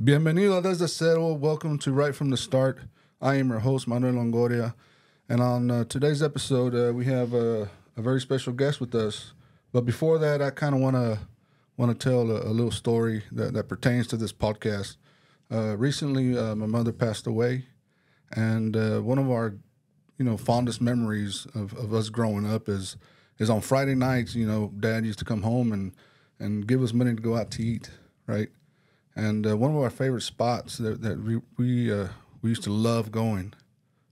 Bienvenido a Desde Cero. Welcome to Right from the Start. I am your host, Manuel, and on today's episode, we have a very special guest with us. But before that, I kind of want to tell a little story that pertains to this podcast. Recently, my mother passed away, and one of our fondest memories of us growing up is on Friday nights. Dad used to come home and give us money to go out to eat, right? And one of our favorite spots that we used to love going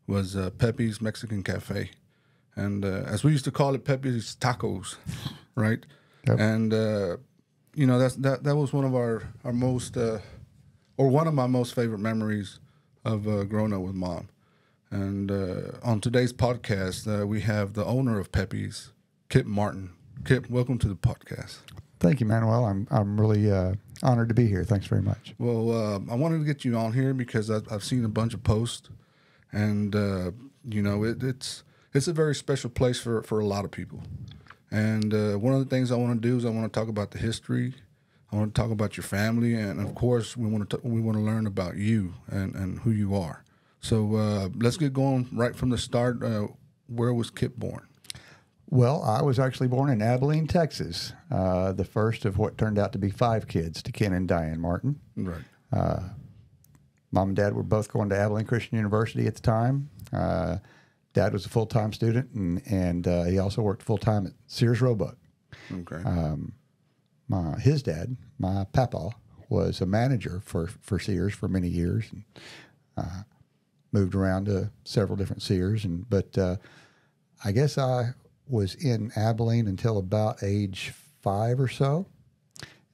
was Pepe's Mexican Cafe, and as we used to call it, Pepe's Tacos, right? Yep. And that was one of our most or one of my most favorite memories of growing up with Mom. And on today's podcast, we have the owner of Pepe's, Kip Martin. Kip, welcome to the podcast. Thank you, Manuel. I'm really honored to be here. Thanks very much. Well, I wanted to get you on here because I've seen a bunch of posts, and it's a very special place for a lot of people. And one of the things I want to do is I want to talk about the history. I want to talk about your family, and of course, we want to learn about you and who you are. So let's get going right from the start. Where was Kip born? Well, I was actually born in Abilene, Texas, the first of what turned out to be 5 kids to Ken and Diane Martin. Right. Mom and Dad were both going to Abilene Christian University at the time. Dad was a full-time student, and he also worked full-time at Sears Roebuck. Okay. His dad, my papa, was a manager for Sears for many years, and moved around to several different Sears. But I guess I was in Abilene until about age 5 or so,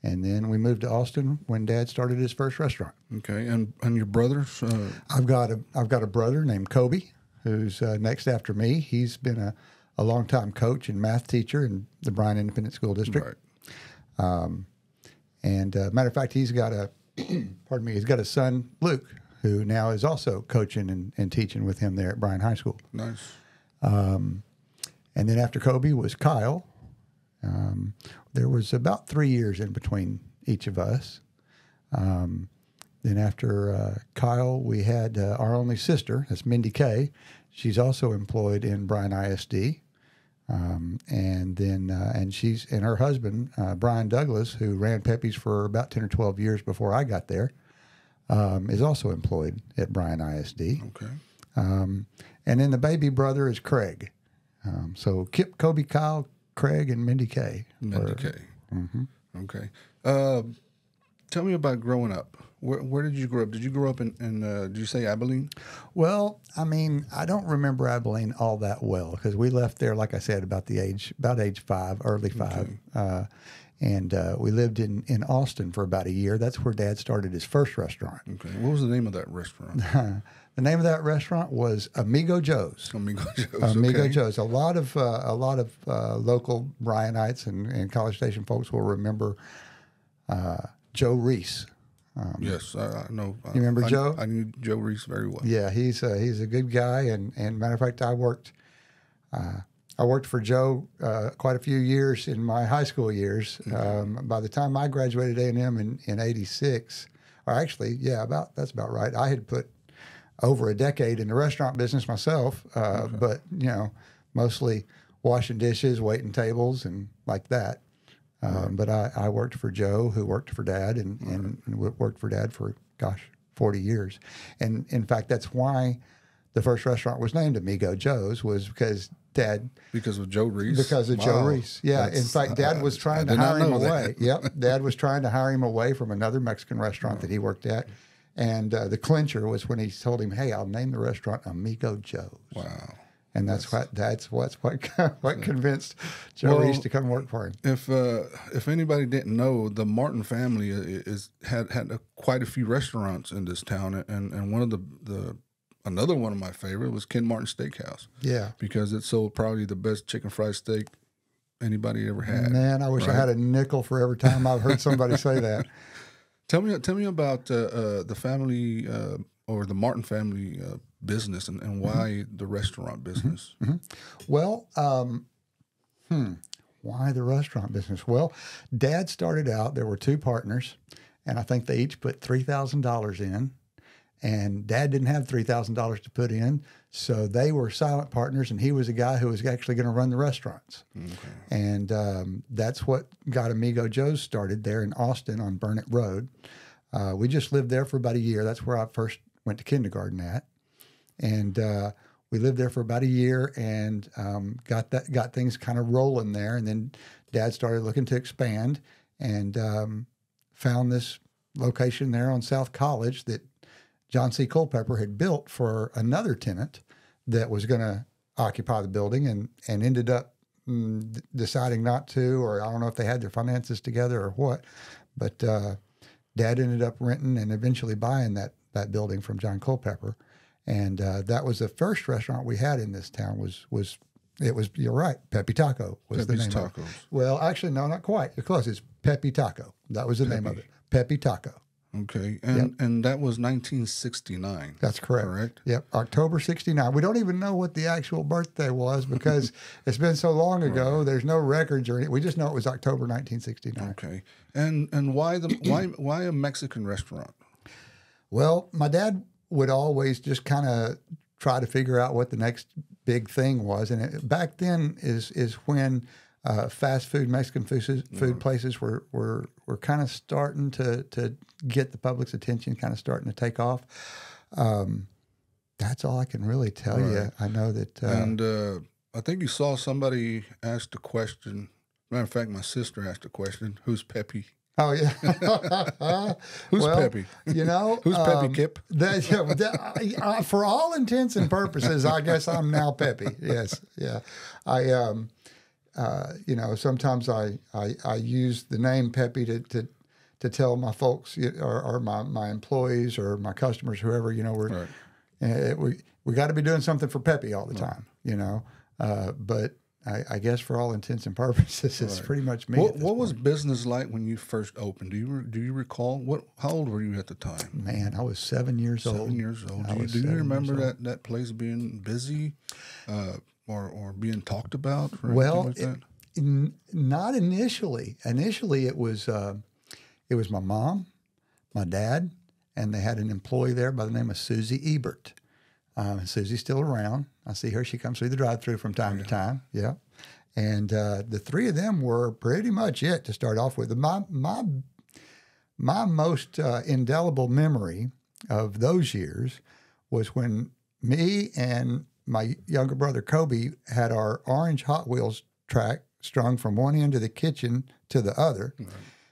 and then we moved to Austin when Dad started his first restaurant. Okay, and your brothers? I've got a brother named Kobe, who's next after me. He's been a longtime coach and math teacher in the Bryan Independent School District. Right. And matter of fact, he's got he's got a son, Luke, who now is also coaching and teaching with him there at Bryan High School. Nice. And then after Kobe was Kyle. There was about 3 years in between each of us. Then after Kyle, we had our only sister, that's Mindy Kay. She's also employed in Bryan ISD. And her husband, Brian Douglas, who ran Pepe's for about 10 or 12 years before I got there, is also employed at Bryan ISD. Okay. And then the baby brother is Craig. So Kip, Kobe, Kyle, Craig, and Mindy Kay. Mindy Kay. Mm-hmm. Okay. Tell me about growing up. Where did you grow up? Did you grow up in did you say Abilene? Well, I mean, I don't remember Abilene all that well because we left there, like I said, about age 5, early 5. Okay. And we lived in Austin for about a year. That's where Dad started his first restaurant. Okay. What was the name of that restaurant? The name of that restaurant was Amigo Joe's. Amigo Joe's. Amigo Okay. Joe's. A lot of local Bryanites and College Station folks will remember Joe Reese. Yes, I know. You remember Joe? I knew Joe Reese very well. Yeah, he's a good guy, and matter of fact, I worked for Joe quite a few years in my high school years. Okay. By the time I graduated A&M in '86, or actually, that's about right. I had put over a decade in the restaurant business myself, Okay. but mostly washing dishes, waiting tables, and like that. Right. But I worked for Joe, who worked for Dad, and worked for Dad for 40 years. And in fact, that's why the first restaurant was named Amigo Joe's, was because Dad. Because of Joe Reese? Because of Joe Reese. Yeah. In fact, Dad was trying to hire him away. Yep. Dad was trying to hire him away from another Mexican restaurant that he worked at. And the clincher was when he told him, "Hey, I'll name the restaurant Amigo Joe's." Wow. And that's what convinced Joe Reese to come work for him. If anybody didn't know, the Martin family had quite a few restaurants in this town, and one of another one of my favorite was Kip Martin Steakhouse. Yeah, because it sold probably the best chicken fried steak anybody ever had. Man, I wish I had a nickel for every time I've heard somebody say that. Tell me about the family or the Martin family business and why the restaurant business. Mm-hmm. Well, why the restaurant business? Well, Dad started out. There were 2 partners, and I think they each put $3,000 in. And Dad didn't have $3,000 to put in, so they were silent partners, and he was a guy who was actually going to run the restaurants. Okay. And that's what got Amigo Joe's started there in Austin on Burnett Road. We just lived there for about a year. That's where I first went to kindergarten at. And we lived there for about a year and got things kind of rolling there. And then Dad started looking to expand and found this location there on South College that John C. Culpepper had built for another tenant that was going to occupy the building and ended up deciding not to, or I don't know if they had their finances together or what, but Dad ended up renting and eventually buying that building from John Culpepper. And that was the first restaurant we had in this town you're right, Pepe Taco was Pepe's the name Tacos. of it. Well, actually, no, not quite. You're close. It's Pepe Taco. That was the name of it. Pepe Taco. Okay, and that was 1969. That's correct. Correct. Yep, October 69. We don't even know what the actual birthday was because it's been so long ago. Right. There's no records or anything. We just know it was October 1969. Okay, and why a Mexican restaurant? Well, my dad would always just kind of try to figure out what the next big thing was, and back then is when fast food Mexican food places were kind of starting to get the public's attention, kind of starting to take off. That's all I can really tell you. I know that. And I think you saw somebody ask the question. Matter of fact, my sister asked the question, "Who's Pepe?" Oh yeah, who's Pepe? You know, who's Pepe Kip? For all intents and purposes, I guess I'm now Pepe. Yes, yeah. Sometimes I use the name Pepe to tell my folks or my employees or my customers, whoever, we got to be doing something for Pepe all the time, but I guess for all intents and purposes, it's pretty much me. What was business like when you first opened? Do you recall how old were you at the time? Man, I was 7 years old. 7 years old. Do you remember that place being busy, or being talked about? Or like that? Not initially. Initially, it was my mom, my dad, and they had an employee there by the name of Susie Ebert. Susie's still around. I see her. She comes through the drive-thru from time to time. Yeah, and the three of them were pretty much it to start off with. My most indelible memory of those years was when me and my younger brother Kobe had our orange Hot Wheels track strung from one end of the kitchen to the other. Right.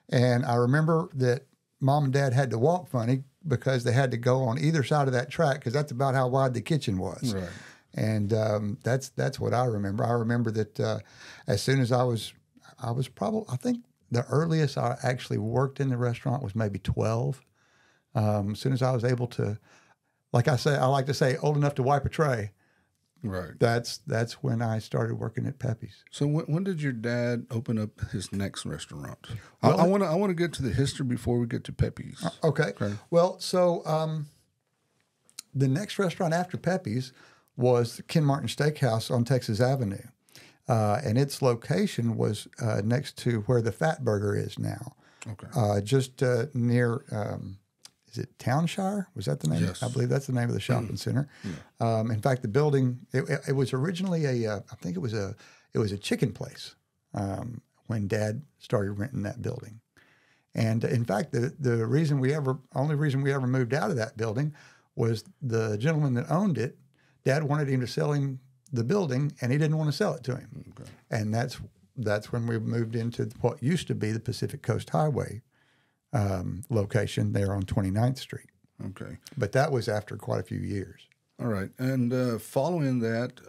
And I remember that Mom and Dad had to walk funny because they had to go on either side of that track because that's about how wide the kitchen was. Right. And that's what I remember. I remember that as soon as I was probably, I think the earliest I actually worked in the restaurant was maybe 12. As soon as I was able to, like I like to say, old enough to wipe a tray. Right. That's when I started working at Pepe's. So when did your dad open up his next restaurant? Well, I want to get to the history before we get to Pepe's. Okay. Well, so the next restaurant after Pepe's was the Kip Martin Steakhouse on Texas Avenue, and its location was next to where the Fat Burger is now. Okay. Just near. Is it Townshire? Was that the name? Yes. I believe that's the name of the shopping center. Yeah. In fact, the building it was originally I think it was a chicken place when Dad started renting that building, and in fact, the only reason we ever moved out of that building was the gentleman that owned it. Dad wanted him to sell him the building, and he didn't want to sell it to him, and that's when we moved into what used to be the Pacific Coast Highway. Location there on 29th Street. Okay. But that was after quite a few years. All right. And following that,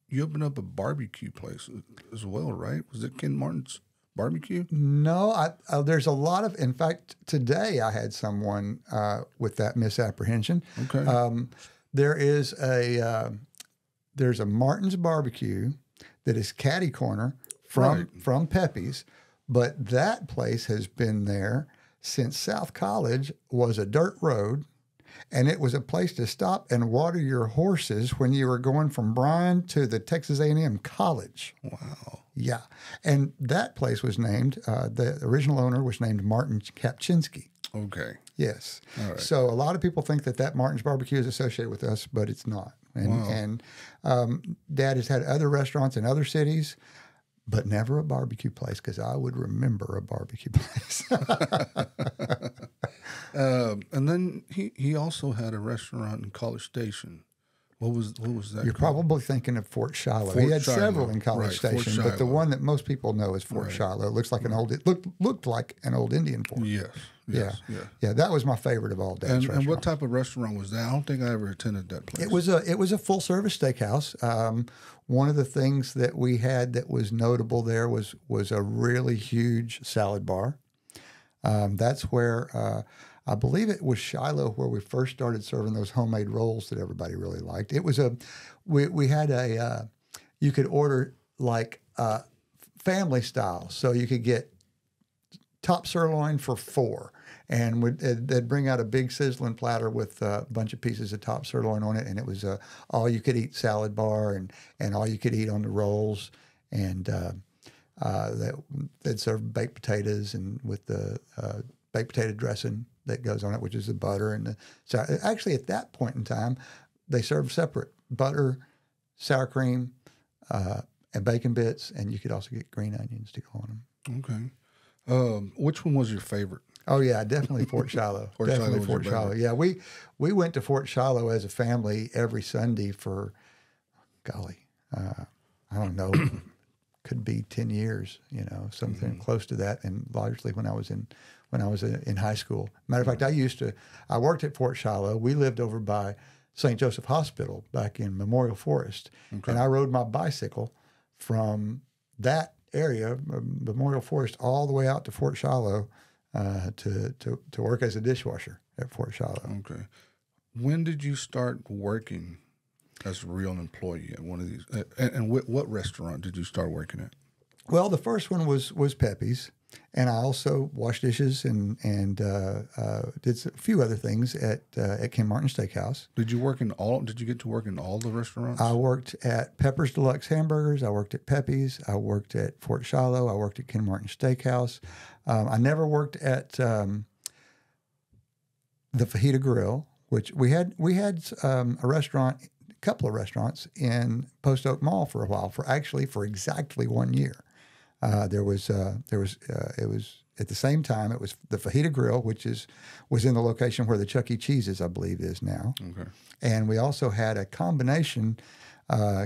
you opened up a barbecue place as well, right? Was it Kip Martin's Barbecue? No, there's a lot of, in fact, today I had someone with that misapprehension. Okay. There's a Martin's Barbecue that is catty corner from Pepe's. But that place has been there since South College was a dirt road, And it was a place to stop and water your horses when you were going from Bryan to the Texas A&M College. Wow. Yeah. And that place was named, the original owner was named Martin Kapczynski. Okay. Yes. All right. So a lot of people think that Martin's Barbecue is associated with us, but it's not. And Dad has had other restaurants in other cities, but never a barbecue place, because I would remember a barbecue place. And then he also had a restaurant in College Station. What was that? You're called? probably thinking of Fort Shiloh. Fort He had Shiloh. several in College Right, Fort Station, but the Shiloh. one that most people know is Fort Shiloh. It looks like looked like an old Indian fort. Yes. Yes. Yeah. Yeah, that was my favorite of all Dad's And restaurants. what type of restaurant was that? I don't think I ever attended that place. It was a full service steakhouse. One of the things that we had that was notable there was a really huge salad bar. That's where I believe it was Shiloh where we first started serving those homemade rolls that everybody really liked. It was we had you could order like family style, so you could get top sirloin for $4, and they'd bring out a big sizzling platter with a bunch of pieces of top sirloin on it, and it was a all you could eat salad bar and all you could eat on the rolls, and they'd serve baked potatoes and with the baked potato dressing that goes on it, which is the butter and so actually at that point in time they served separate butter, sour cream, and bacon bits, and you could also get green onions to go on them. Okay. Which one was your favorite? Oh yeah, definitely Fort Shiloh. Definitely Fort Shiloh. Yeah, we went to Fort Shiloh as a family every Sunday for, golly, I don't know, could be 10 years, something close to that, and largely when I was in high school. Matter of fact, I worked at Fort Shiloh. We lived over by St. Joseph Hospital back in Memorial Forest, and I rode my bicycle from that area, Memorial Forest, all the way out to Fort Shiloh to work as a dishwasher at Fort Shiloh. Okay. When did you start working as a real employee at one of these? And what restaurant did you start working at? Well, the first one was Pepe's, and I also washed dishes and did a few other things at Kip Martin Steakhouse. Did you get to work in all the restaurants? I worked at Pepper's Deluxe Hamburgers. I worked at Pepe's. I worked at Fort Shiloh. I worked at Kip Martin Steakhouse. I never worked at the Fajita Grill, which we had a couple of restaurants in Post Oak Mall for a while, for exactly 1 year. It was at the same time. It was the Fajita Grill, which was in the location where the Chuck E. Cheese's, I believe, is now. Okay. And we also had a combination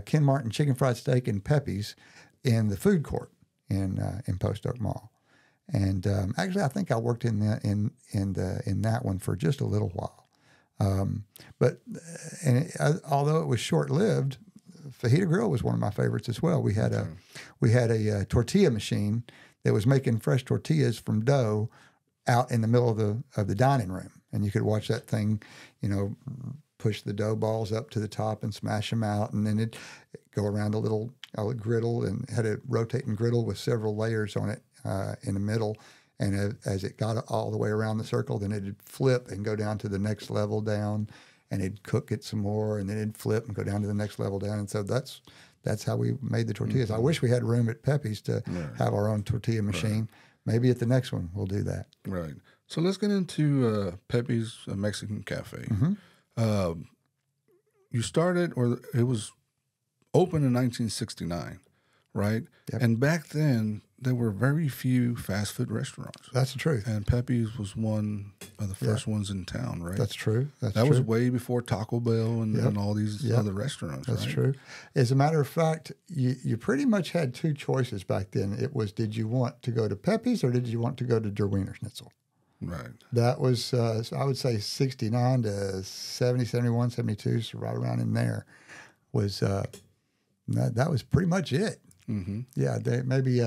Kip Martin chicken fried steak and Pepe's in the food court in Post Oak Mall. And actually, I think I worked in that one for just a little while. Although it was short lived, Fajita Grill was one of my favorites as well. We had a tortilla machine that was making fresh tortillas from dough out in the middle of the dining room, and you could watch that thing, push the dough balls up to the top and smash them out, and then it'd go around a little griddle, and had a rotating griddle with several layers on it in the middle. And as it got all the way around the circle, then it'd flip and go down to the next level down, and it'd cook it some more, and then it'd flip and go down to the next level down. And so that's how we made the tortillas. I wish we had room at Pepe's to have our own tortilla machine. Right. Maybe at the next one we'll do that. Right. So let's get into Pepe's Mexican Cafe. Mm-hmm. You started, or it was open in 1969, right? Yep. And back then, there were very few fast food restaurants. That's the truth. And Pepe's was one of the first ones in town, right? That's true. That was way before Taco Bell and all these other restaurants. That's true. As a matter of fact, you pretty much had two choices back then. It was, did you want to go to Pepe's or did you want to go to Der Wiener Schnitzel? Right. That was, I would say, 69 to 70, 71, 72, so right around in there was, that was pretty much it. Mm-hmm. Yeah, maybe...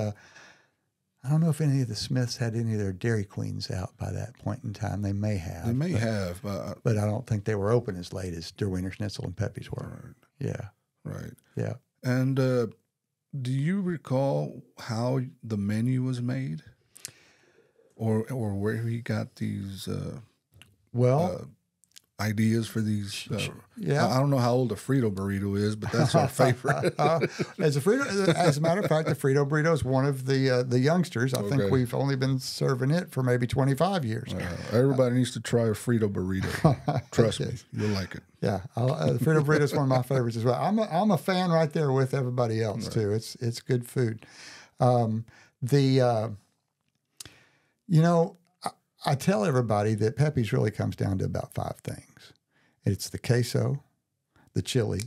I don't know if any of the Smiths had any of their Dairy Queens out by that point in time. They may have. They may have. But I don't think they were open as late as Der Wiener Schnitzel and Pepe's were. Right. Yeah. Right. Yeah. And do you recall how the menu was made? Or where he got these ideas for these. Yeah. I don't know how old a Frito burrito is, but that's our favorite. As a matter of fact, the Frito burrito is one of the youngsters. I think we've only been serving it for maybe 25 years. Everybody needs to try a Frito burrito. Trust me, you'll like it. Yeah, the Frito burrito is one of my favorites as well. I'm a fan right there with everybody else too. It's good food. I tell everybody that Pepe's really comes down to about 5 things. It's the queso, the chili,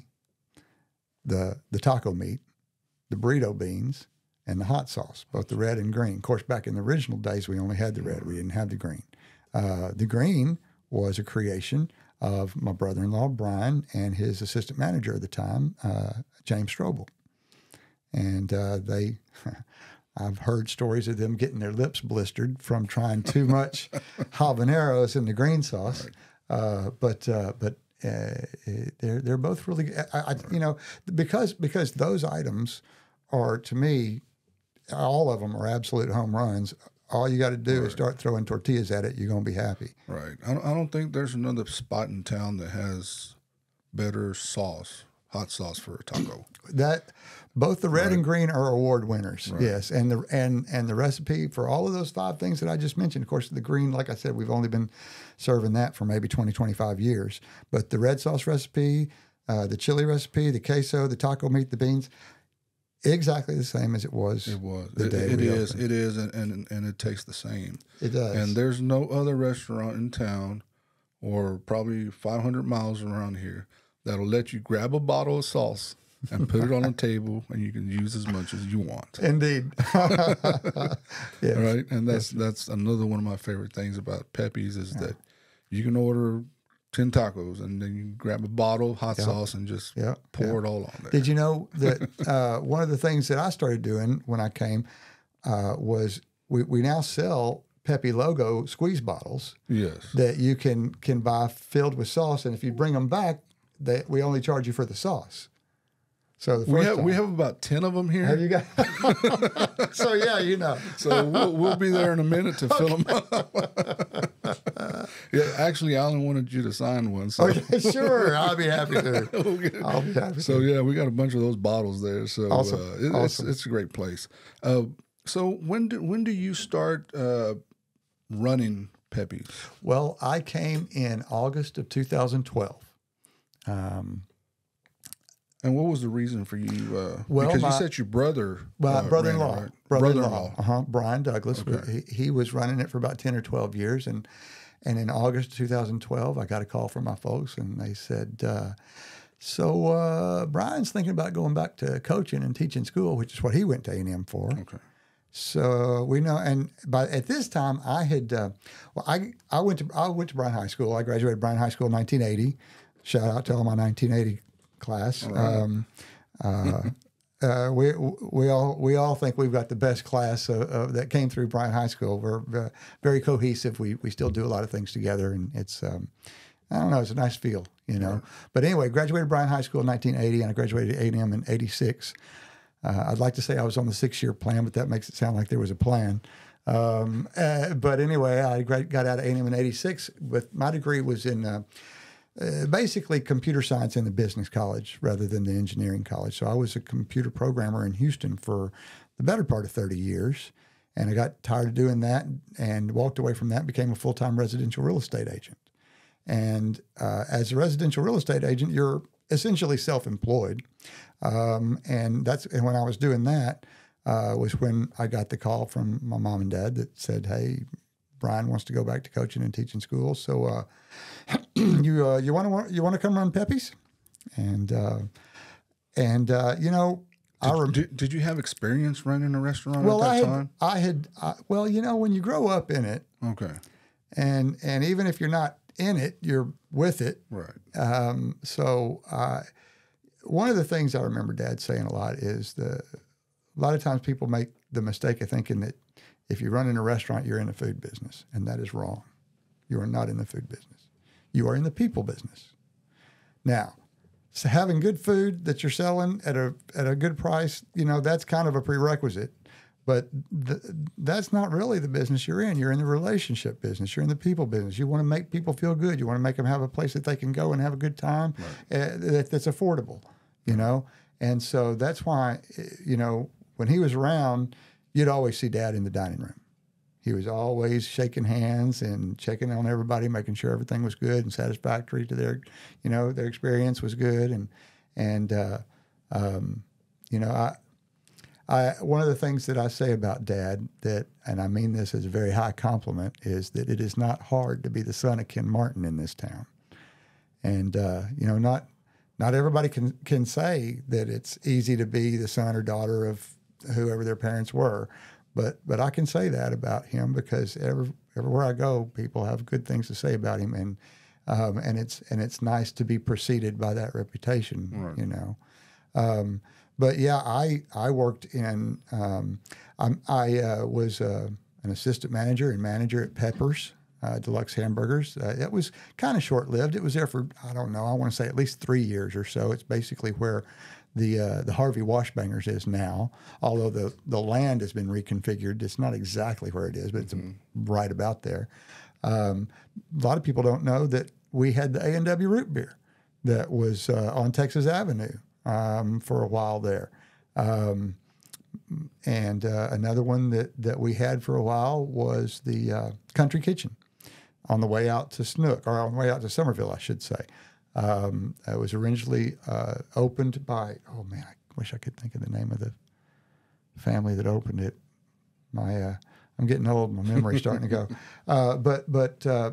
the taco meat, the burrito beans, and the hot sauce, both the red and green. Of course, back in the original days, we only had the red. We didn't have the green. The green was a creation of my brother-in-law, Bryan, and his assistant manager at the time, James Strobel. And I've heard stories of them getting their lips blistered from trying too much habaneros in the green sauce. But they're both really, because those items are, to me, all of them are absolute home runs. All you got to do is start throwing tortillas at it. You're going to be happy. Right. I don't think there's another spot in town that has better sauce, hot sauce for a taco. Both the red and green are award winners. Right. Yes, and the recipe for all of those 5 things that I just mentioned. Of course, the green, like I said, we've only been serving that for maybe 20, 25 years. But the red sauce recipe, the chili recipe, the queso, the taco meat, the beans, exactly the same as it was. It was. It is, and it tastes the same. It does. And there's no other restaurant in town, or probably 500 miles around here, that'll let you grab a bottle of sauce and put it on a table, and you can use as much as you want. Indeed. Yes. Right? And that's another one of my favorite things about Pepe's is that you can order 10 tacos, and then you grab a bottle of hot sauce and just pour it all on there. Did you know that one of the things that I started doing when I came was we now sell Pepe logo squeeze bottles that you can buy filled with sauce, and if you bring them back, we only charge you for the sauce. So we have about 10 of them here. Have you got? So yeah, you know. So we'll be there in a minute to fill them up. Yeah, actually, Alan wanted you to sign one. So. Okay, sure, I'll be happy to. I'll be happy. So yeah, we got a bunch of those bottles there. So awesome. It's a great place. So when do you start running Pepe's? Well, I came in August of 2012. And what was the reason for you? Because you said your brother, brother-in-law, right? Brother-in-law, Bryan Douglas. Okay. He was running it for about 10 or 12 years, and in August 2012, I got a call from my folks, and they said, "So Bryan's thinking about going back to coaching and teaching school, which is what he went to A&M for." Okay. So we know, and at this time, I had I went to Bryan High School. I graduated Bryan High School in 1980. Shout out to all my 1980 class. Right. We all think we've got the best class that came through Bryan High School. We're very cohesive. We still do a lot of things together, and it's I don't know, it's a nice feel, you know. Right. But anyway, graduated Bryan High School in 1980, and I graduated A&M in '86. I'd like to say I was on the 6-year plan, but that makes it sound like there was a plan. But anyway, I got out of A&M in '86. But my degree was in basically computer science in the business college rather than the engineering college. So I was a computer programmer in Houston for the better part of 30 years. And I got tired of doing that and walked away from that and became a full-time residential real estate agent. And as a residential real estate agent, you're essentially self-employed. And when I was doing that was when I got the call from my mom and dad that said, "Hey, Bryan wants to go back to coaching and teaching school. So you want to come run Pepe's?" And you know, did you have experience running a restaurant at that time? I had. Well, you know, when you grow up in it, okay, and even if you're not in it, you're with it, right? So one of the things I remember Dad saying a lot is a lot of times people make the mistake of thinking that if you run in a restaurant, you're in the food business, and that is wrong. You are not in the food business. You are in the people business. Now, so having good food that you're selling at a good price, you know, that's kind of a prerequisite. that's not really the business you're in. You're in the relationship business. You're in the people business. You want to make people feel good. You want to make them have a place that they can go and have a good time that's affordable, you know? And so that's why, you know, when he was around, you'd always see Dad in the dining room. He was always shaking hands and checking on everybody, making sure everything was good and satisfactory to their, you know, their experience was good. And you know, one of the things that I say about Dad and I mean this as a very high compliment, is that it is not hard to be the son of Kip Martin in this town. And, you know, not everybody can say that it's easy to be the son or daughter of whoever their parents were. But I can say that about him, because everywhere I go, people have good things to say about him. And it's nice to be preceded by that reputation, right. You know. But yeah, I worked in, I was an assistant manager and manager at Pepper's Deluxe Hamburgers. It was kind of short-lived. It was there for, I don't know, I want to say at least 3 years or so. It's basically where the Harvey Washbangers is now, although the land has been reconfigured. It's not exactly where it is, but it's right about there. A lot of people don't know that we had the A&W root beer that was on Texas Avenue for a while there. And another one that we had for a while was the Country Kitchen on the way out to Snook, or on the way out to Somerville, I should say. It was originally opened by, oh man, I wish I could think of the name of the family that opened it. I'm getting old, my memory's starting to go. But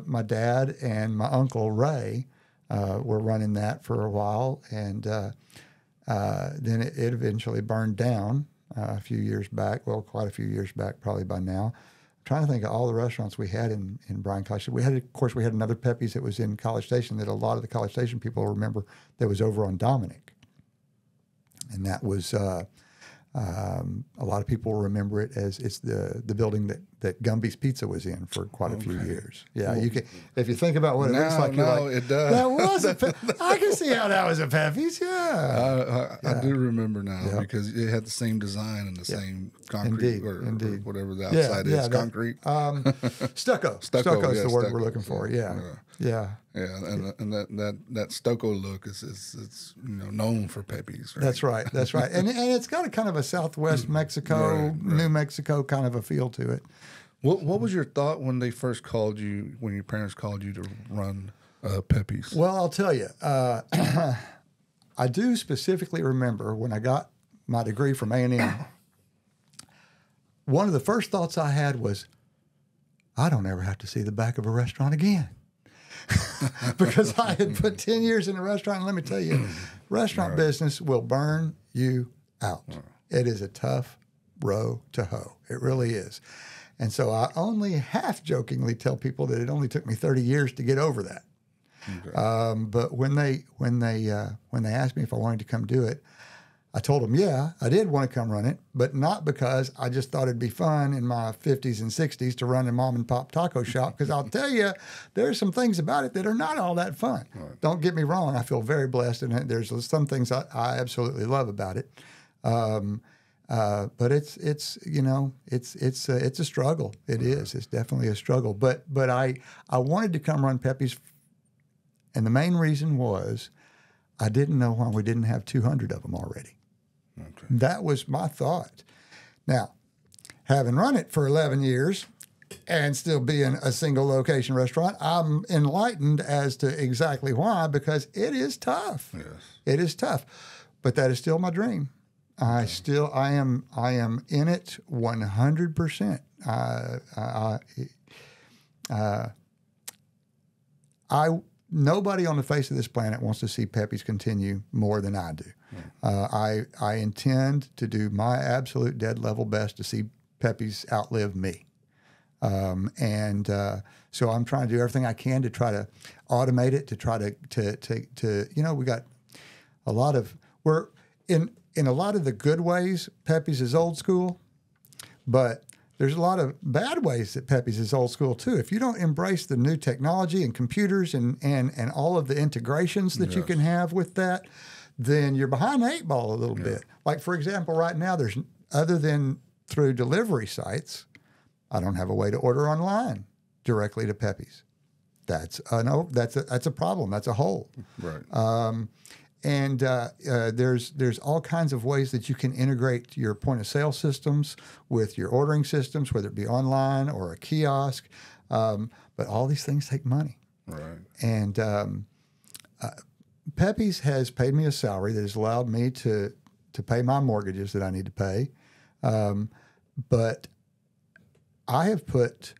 my dad and my uncle Ray were running that for a while, and then it eventually burned down a few years back. Well, quite a few years back, probably by now. I'm trying to think of all the restaurants we had in Bryan College. We had another Pepe's that was in College Station that a lot of the College Station people remember, that was over on Dominic. And that was, a lot of people remember it as it's the building that Gumby's Pizza was in for quite a few years. Yeah, you can, if you think about what it looks like, you're like, it does. That was I can see how that was a Pepe's. Yeah, I do remember now, because it had the same design and the same concrete, or whatever the outside is. Concrete. Stucco. Stucco is the word we're looking for. Yeah. And that stucco look is known for Pepe's. Right? That's right. And it's got a kind of a Southwest Mexico, New Mexico kind of a feel to it. What was your thought when they first called you, when your parents called you to run Pepe's? Well, I'll tell you, I do specifically remember when I got my degree from A&M, one of the first thoughts I had was, I don't ever have to see the back of a restaurant again. Because I had put 10 years in a restaurant, and let me tell you, restaurant business will burn you out. It is a tough row to hoe. It really is. And so I only half-jokingly tell people that it only took me 30 years to get over that. Okay. But when they asked me if I wanted to come do it, I told them, yeah, I did want to come run it, but not because I just thought it'd be fun in my 50s and 60s to run a mom and pop taco shop, because I'll tell you, there's some things about it that are not all that fun. Right. Don't get me wrong. I feel very blessed, and there's some things I absolutely love about it. But it's a struggle. It is. It's definitely a struggle. But I wanted to come run Pepe's, and the main reason was I didn't know why we didn't have 200 of them already. Okay. That was my thought. Now, having run it for 11 years and still being a single location restaurant, I'm enlightened as to exactly why, because it is tough. Yes. It is tough. But that is still my dream. I am in it 100%. Nobody on the face of this planet wants to see Pepe's continue more than I do. I intend to do my absolute dead level best to see Pepe's outlive me. So I'm trying to do everything I can to try to automate it, to try to we got a lot of, we're in a lot of the good ways, Pepe's is old school, but there's a lot of bad ways that Pepe's is old school too. If you don't embrace the new technology and computers and all of the integrations that you can have with that, then you're behind the 8 ball a little bit. Like, for example, right now, there's, other than through delivery sites. I don't have a way to order online directly to Pepe's. That's a problem. That's a hole. Right. And there's all kinds of ways that you can integrate your point of sale systems with your ordering systems, whether it be online or a kiosk. But all these things take money. Right. And Pepe's has paid me a salary that has allowed me to pay my mortgages that I need to pay. But I have put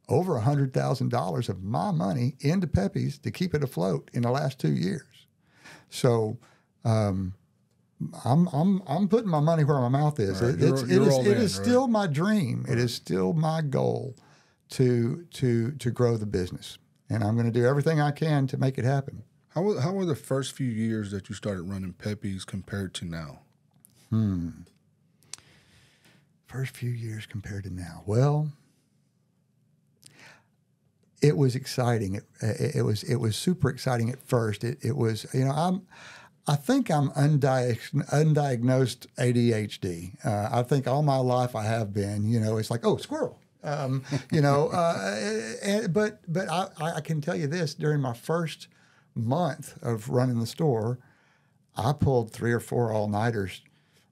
over $100,000 of my money into Pepe's to keep it afloat in the last 2 years. So I'm putting my money where my mouth is. Right. It is still my dream. Right. It is still my goal to grow the business, and I'm going to do everything I can to make it happen. How were the first few years that you started running Pepe's compared to now? First few years compared to now. Well, it was exciting. It was super exciting at first. It was, I think I'm undiagnosed ADHD. I think all my life I have been, it's like, oh, squirrel. But I can tell you this, during my first month of running the store, I pulled 3 or 4 all-nighters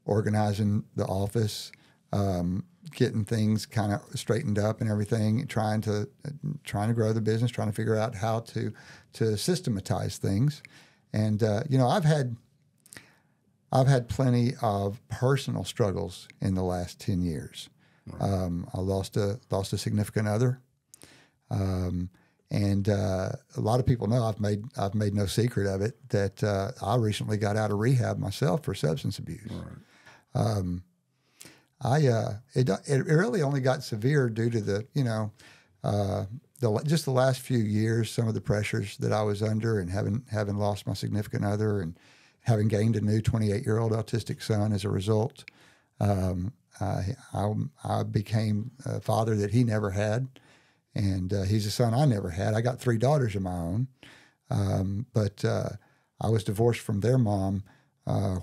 organizing the office, getting things kind of straightened up and everything, trying to grow the business, trying to figure out how to systematize things. And I've had plenty of personal struggles in the last 10 years. Right. I lost a significant other, and a lot of people know I've made no secret of it that I recently got out of rehab myself for substance abuse. Right. It really only got severe due to the last few years, some of the pressures that I was under, and having lost my significant other, and having gained a new 28-year-old autistic son as a result. I became a father that he never had, and he's a son I never had. I got 3 daughters of my own, but I was divorced from their mom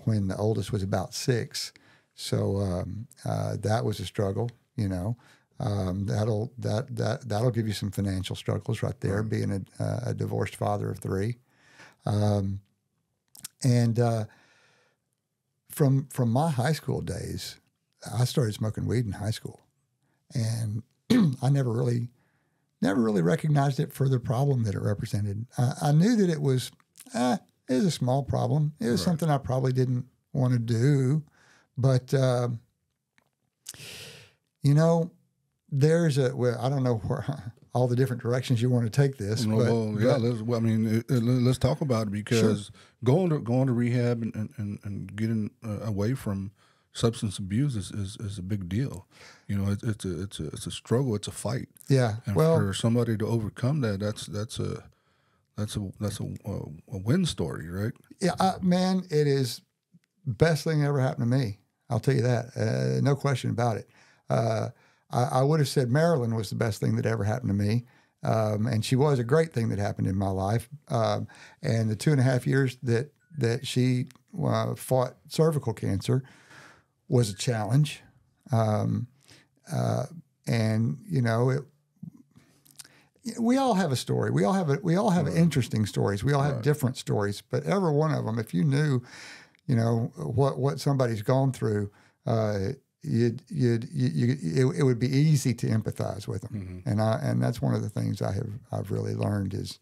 when the oldest was about 6. So that was a struggle, That'll give you some financial struggles right there, right. Being a divorced father of 3, from my high school days, I started smoking weed in high school, and I never really recognized it for the problem that it represented. I knew that it was a small problem. It was right. Something I probably didn't want to do, but there's I don't know where all the different directions you want to take this. Let's talk about it, because sure. going to rehab and getting away from substance abuse is a big deal. It's a struggle. It's a fight. Yeah. And for somebody to overcome that, that's a win story, right? Yeah, man, it is best thing that ever happened to me. I'll tell you that. No question about it. I would have said Marilyn was the best thing that ever happened to me. And she was a great thing that happened in my life. And the 2.5 years that she fought cervical cancer was a challenge. We all have a story. We all have right. interesting stories. We all have right. different stories, but every one of them, if you knew, what somebody's gone through, it would be easy to empathize with them. Mm-hmm. And that's one of the things I've really learned is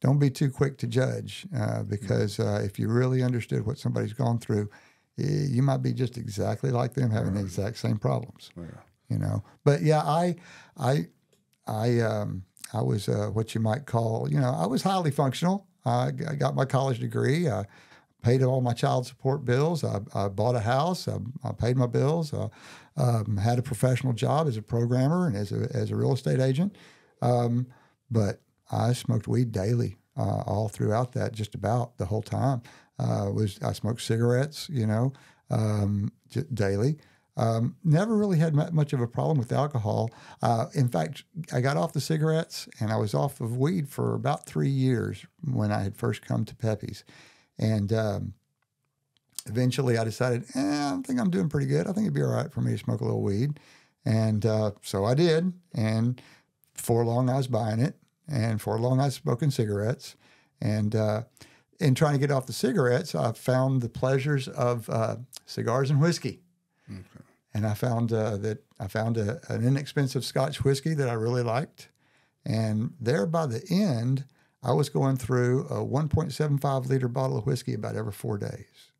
don't be too quick to judge, because if you really understood what somebody's gone through, you might be just exactly like them, having right. the exact same problems. Yeah. But yeah, I was what you might call, I was highly functional. I got my college degree. I paid all my child support bills. I bought a house. I paid my bills. Had a professional job as a programmer and as a real estate agent. But I smoked weed daily, all throughout that, just about the whole time. I smoked cigarettes, daily. Never really had much of a problem with alcohol. In fact, I got off the cigarettes and I was off of weed for about 3 years when I had first come to Pepe's. And eventually I decided, I think I'm doing pretty good. I think it'd be all right for me to smoke a little weed. And so I did. And before long, I was buying it. And for long, I was smoking cigarettes. And in trying to get off the cigarettes, I found the pleasures of cigars and whiskey. Okay. And I found an inexpensive Scotch whiskey that I really liked. And there by the end, I was going through a 1.75 liter bottle of whiskey about every 4 days.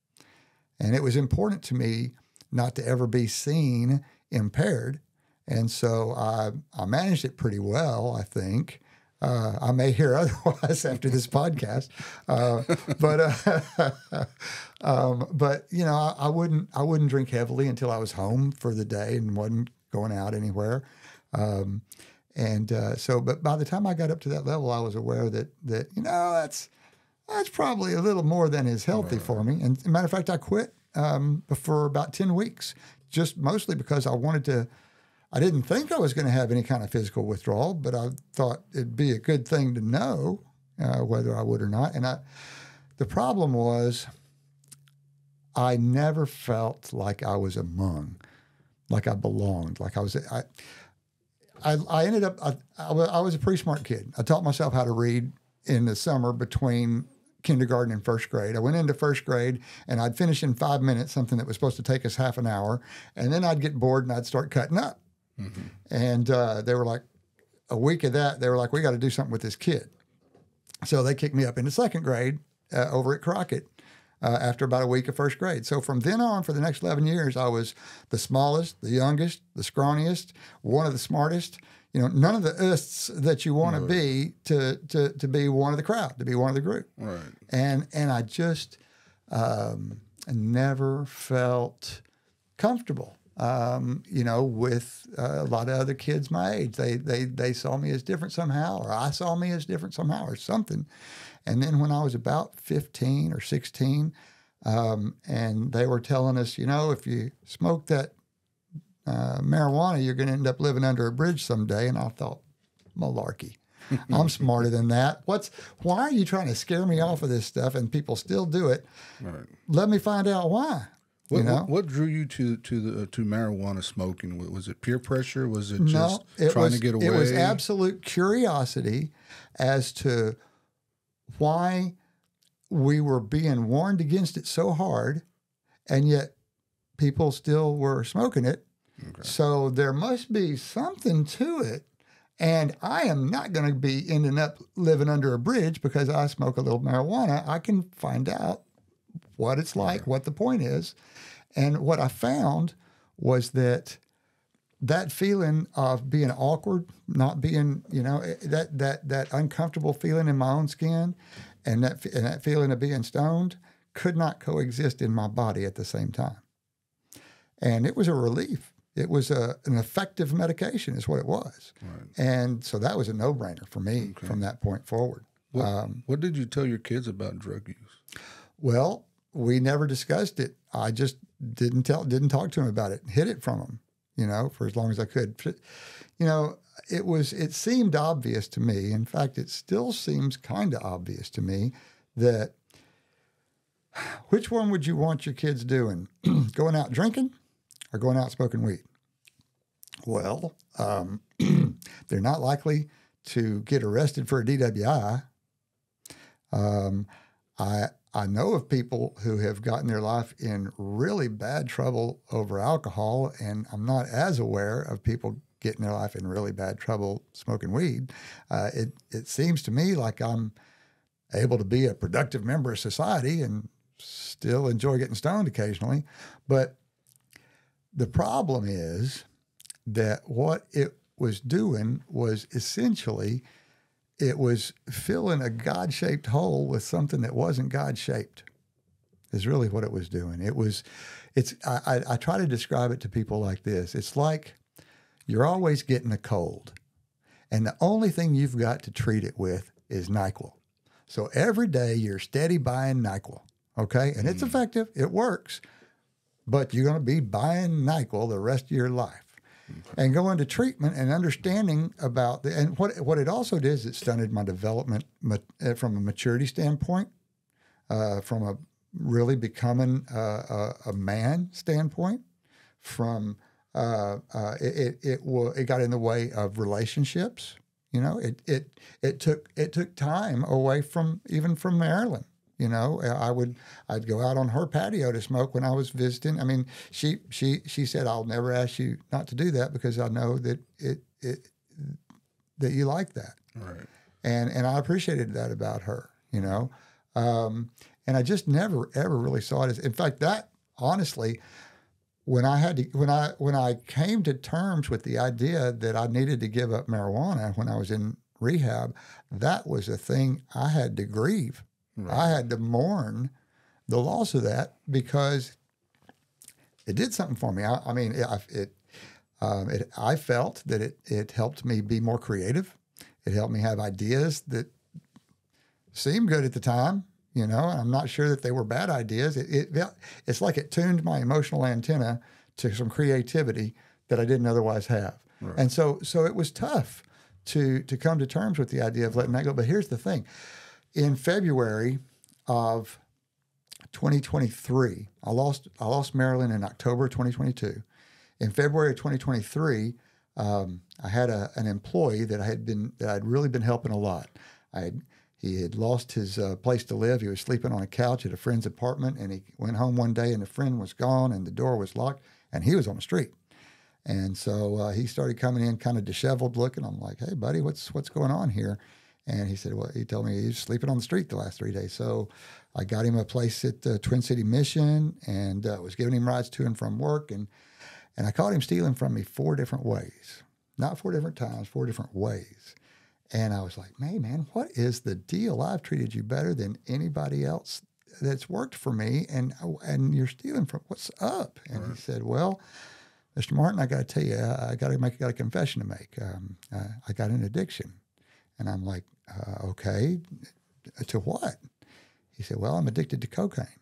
And it was important to me not to ever be seen impaired. And so I managed it pretty well, I think. I may hear otherwise after this podcast, but you know, I wouldn't drink heavily until I was home for the day and wasn't going out anywhere. But by the time I got up to that level, I was aware that you know that's probably a little more than is healthy for me. And as a matter of fact, I quit for about 10 weeks, just mostly because I didn't think I was going to have any kind of physical withdrawal, but I thought it'd be a good thing to know whether I would or not. And the problem was I never felt like I was among, like I belonged, like I was. I ended up. I was a pretty smart kid. I taught myself how to read in the summer between kindergarten and first grade. I went into first grade and I'd finish in 5 minutes something that was supposed to take us half an hour, and then I'd get bored and I'd start cutting up. Mm-hmm. And they were like, a week of that, they were like, we got to do something with this kid. So they kicked me up into second grade over at Crockett after about a week of first grade. So from then on, for the next 11 years, I was the smallest, the youngest, the scrawniest, one of the smartest. You know, none of the usts that you want to be to be one of the crowd, to be one of the group. Right. And I just never felt comfortable. You know, with a lot of other kids my age, they saw me as different somehow, or I saw me as different somehow, or something. And then when I was about 15 or 16, and they were telling us, you know, if you smoke that marijuana, you're going to end up living under a bridge someday. And I thought, malarkey. I'm smarter than that. Why are you trying to scare me off of this stuff? And people still do it. Right. Let me find out why. What drew you to marijuana smoking? Was it peer pressure? Was it just trying to get away? It was absolute curiosity as to why we were being warned against it so hard, and yet people still were smoking it. Okay. So there must be something to it. And I am not going to be ending up living under a bridge because I smoke a little marijuana. I can find out what it's like, what the point is. And what I found was that feeling of being awkward, not being, you know, that uncomfortable feeling in my own skin and that feeling of being stoned could not coexist in my body at the same time. And it was a relief. It was an effective medication is what it was. Right. And so that was a no-brainer for me from that point forward. What did you tell your kids about drug use? Well, we never discussed it. I just didn't talk to them about it, hid it from them, you know, for as long as I could. You know, it seemed obvious to me. In fact, it still seems kind of obvious to me that which one would you want your kids doing? Going out drinking or going out smoking weed? Well, they're not likely to get arrested for a DWI. I know of people who have gotten their life in really bad trouble over alcohol, and I'm not as aware of people getting their life in really bad trouble smoking weed. It seems to me like I'm able to be a productive member of society and still enjoy getting stoned occasionally. But the problem is that what it was doing was essentially it was filling a God-shaped hole with something that wasn't God-shaped, is really what it was doing. I try to describe it to people like this. It's like you're always getting a cold, and the only thing you've got to treat it with is NyQuil. So every day you're steady buying NyQuil, okay? And it's effective. It works. But you're going to be buying NyQuil the rest of your life. And go into treatment and understanding about and what it also did is it stunted my development from a maturity standpoint, from a really becoming a man standpoint. From it got in the way of relationships. You know, it took time away from Marilyn. You know, I'd go out on her patio to smoke when I was visiting. I mean, she said, "I'll never ask you not to do that because I know that that you like that." Right. And I appreciated that about her. You know, and I just never ever really saw it as. In fact, that honestly, when I came to terms with the idea that I needed to give up marijuana when I was in rehab, that was a thing I had to grieve. Right. I had to mourn the loss of that because it did something for me. I felt that it helped me be more creative. It helped me have ideas that seemed good at the time, you know, and I'm not sure that they were bad ideas. It's like it tuned my emotional antenna to some creativity that I didn't otherwise have. Right. And so it was tough to come to terms with the idea of letting that go. But here's the thing. In February of 2023, I lost Marilyn in October 2022. In February of 2023, I had an employee that I'd really been helping a lot. He had lost his place to live. He was sleeping on a couch at a friend's apartment, and he went home one day, and the friend was gone, and the door was locked, and he was on the street. And so he started coming in kind of disheveled looking. I'm like, "Hey, buddy, what's going on here?" And he said, well, he told me he was sleeping on the street the last 3 days. So I got him a place at Twin City Mission and was giving him rides to and from work. And I caught him stealing from me 4 different ways. Not 4 different times, 4 different ways. And I was like, "Hey, man, what is the deal? I've treated you better than anybody else that's worked for me. And you're stealing from, what's up?" And He said, "Well, Mr. Martin, I got to tell you, I got a confession to make. I got an addiction." And I'm like, "Okay, to what?" He said, "Well, I'm addicted to cocaine."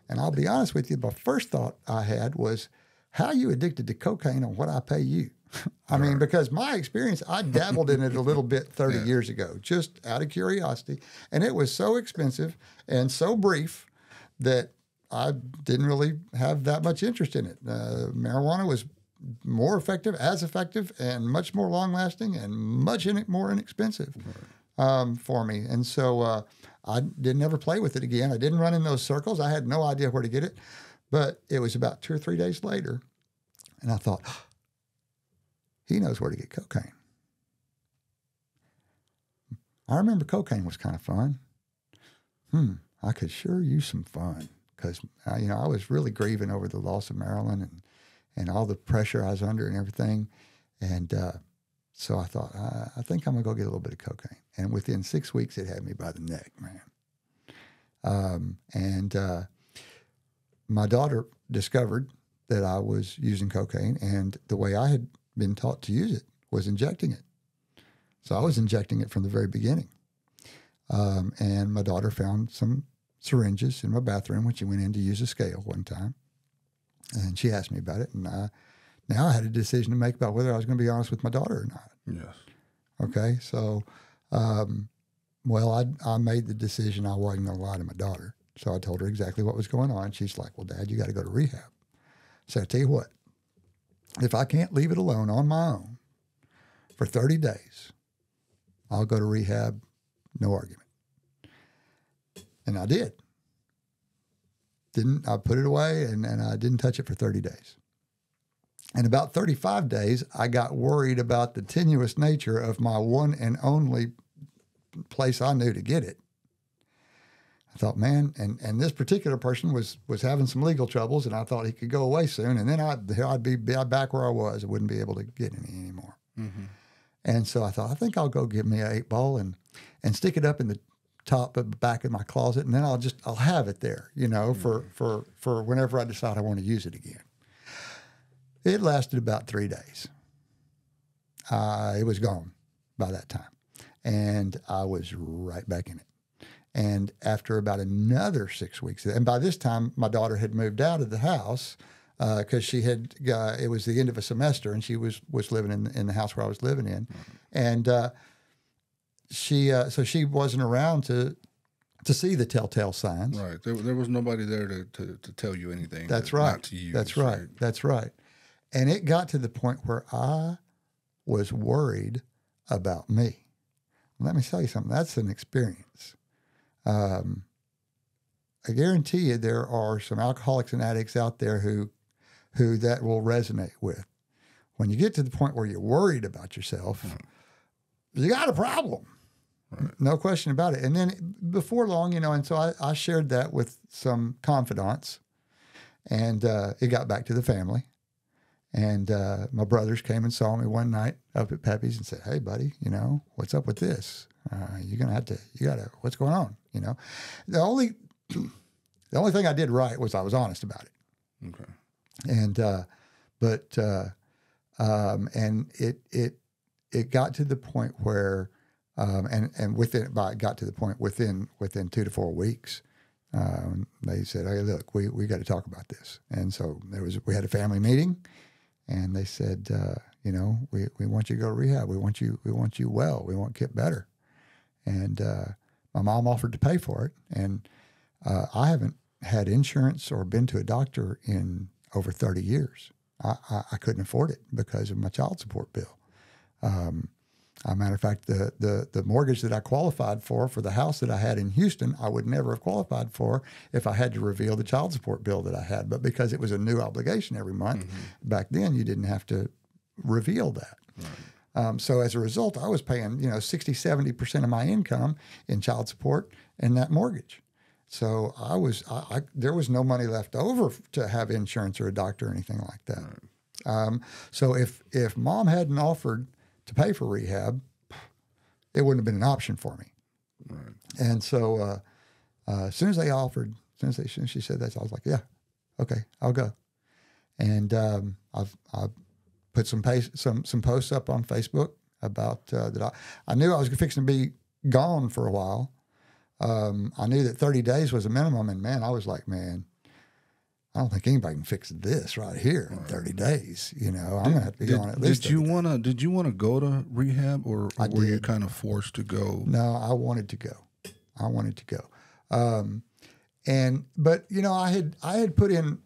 And I'll be honest with you, the first thought I had was, how are you addicted to cocaine on what I pay you? I mean, because my experience, I dabbled in it a little bit 30 years ago, just out of curiosity. And it was so expensive and so brief that I didn't really have that much interest in it. Marijuana was more effective, and much more long-lasting and much more inexpensive for me. And so I didn't ever play with it again. I didn't run in those circles. I had no idea where to get it. But it was about 2 or 3 days later, and I thought, he knows where to get cocaine. I remember cocaine was kind of fun. I could sure use some fun because, I was really grieving over the loss of Marilyn and all the pressure I was under and everything. And so I thought, I think I'm going to go get a little bit of cocaine. And within 6 weeks, it had me by the neck, man. My daughter discovered that I was using cocaine, and the way I had been taught to use it was injecting it. So I was injecting it from the very beginning. And my daughter found some syringes in my bathroom when she went in to use a scale one time. And she asked me about it, and now I had a decision to make about whether I was going to be honest with my daughter or not. Yes. Okay, so, I made the decision I wasn't going to lie to my daughter. So I told her exactly what was going on. She's like, "Well, Dad, you got to go to rehab." So I tell you what, if I can't leave it alone on my own for 30 days, I'll go to rehab, no argument. And I did. I put it away and I didn't touch it for 30 days. And about 35 days, I got worried about the tenuous nature of my one and only place I knew to get it. I thought, man, and this particular person was having some legal troubles, and I thought he could go away soon, and then I'd be back where I was. I wouldn't be able to get any anymore. Mm-hmm. And so I thought, I think I'll go get me an 8-ball and stick it up in the top of the back of my closet, and then I'll have it there, for whenever I decide I want to use it again. It lasted about 3 days. It was gone by that time, and I was right back in it. And after about another 6 weeks, and by this time my daughter had moved out of the house because she had. It was the end of a semester, and she was living in the house where I was living in, and she wasn't around to to see the telltale signs. Right. There was nobody there to tell you anything. That's right. Not to use, That's right. That's right. And it got to the point where I was worried about me. Let me tell you something. That's an experience. I guarantee you there are some alcoholics and addicts out there who that will resonate with. When you get to the point where you're worried about yourself, you got a problem. Right. No question about it. And then before long, and so I shared that with some confidants, and it got back to the family. And my brothers came and saw me one night up at Pepe's and said, "Hey, buddy, what's up with this? You gotta, what's going on? The only thing I did right was I was honest about it. Okay. And, and it got to the point where, it got to the point within 2 to 4 weeks, they said, "Hey, look, we got to talk about this." And so we had a family meeting, and they said, we want you to go to rehab. We want you well. We want Kip better. And my mom offered to pay for it. And I haven't had insurance or been to a doctor in over 30 years. I couldn't afford it because of my child support bill. As a matter of fact, the mortgage that I qualified for the house that I had in Houston, I would never have qualified for if I had to reveal the child support bill that I had. But because it was a new obligation every month, back then you didn't have to reveal that. Right. So as a result, I was paying 60, 70% of my income in child support and that mortgage. So there was no money left over to have insurance or a doctor or anything like that. Right. So if mom hadn't offered to pay for rehab, it wouldn't have been an option for me. Right. And so as soon as she said that, I was like, yeah, okay, I'll go. And I've put some posts up on Facebook about that. I knew I was fixing to be gone for a while. I knew that 30 days was a minimum, and man, I was like, man, I don't think anybody can fix this right here in 30 days. I'm going to have to be gone at least. Did you want to go to rehab, or were you kind of forced to go? No, I wanted to go. But I had put in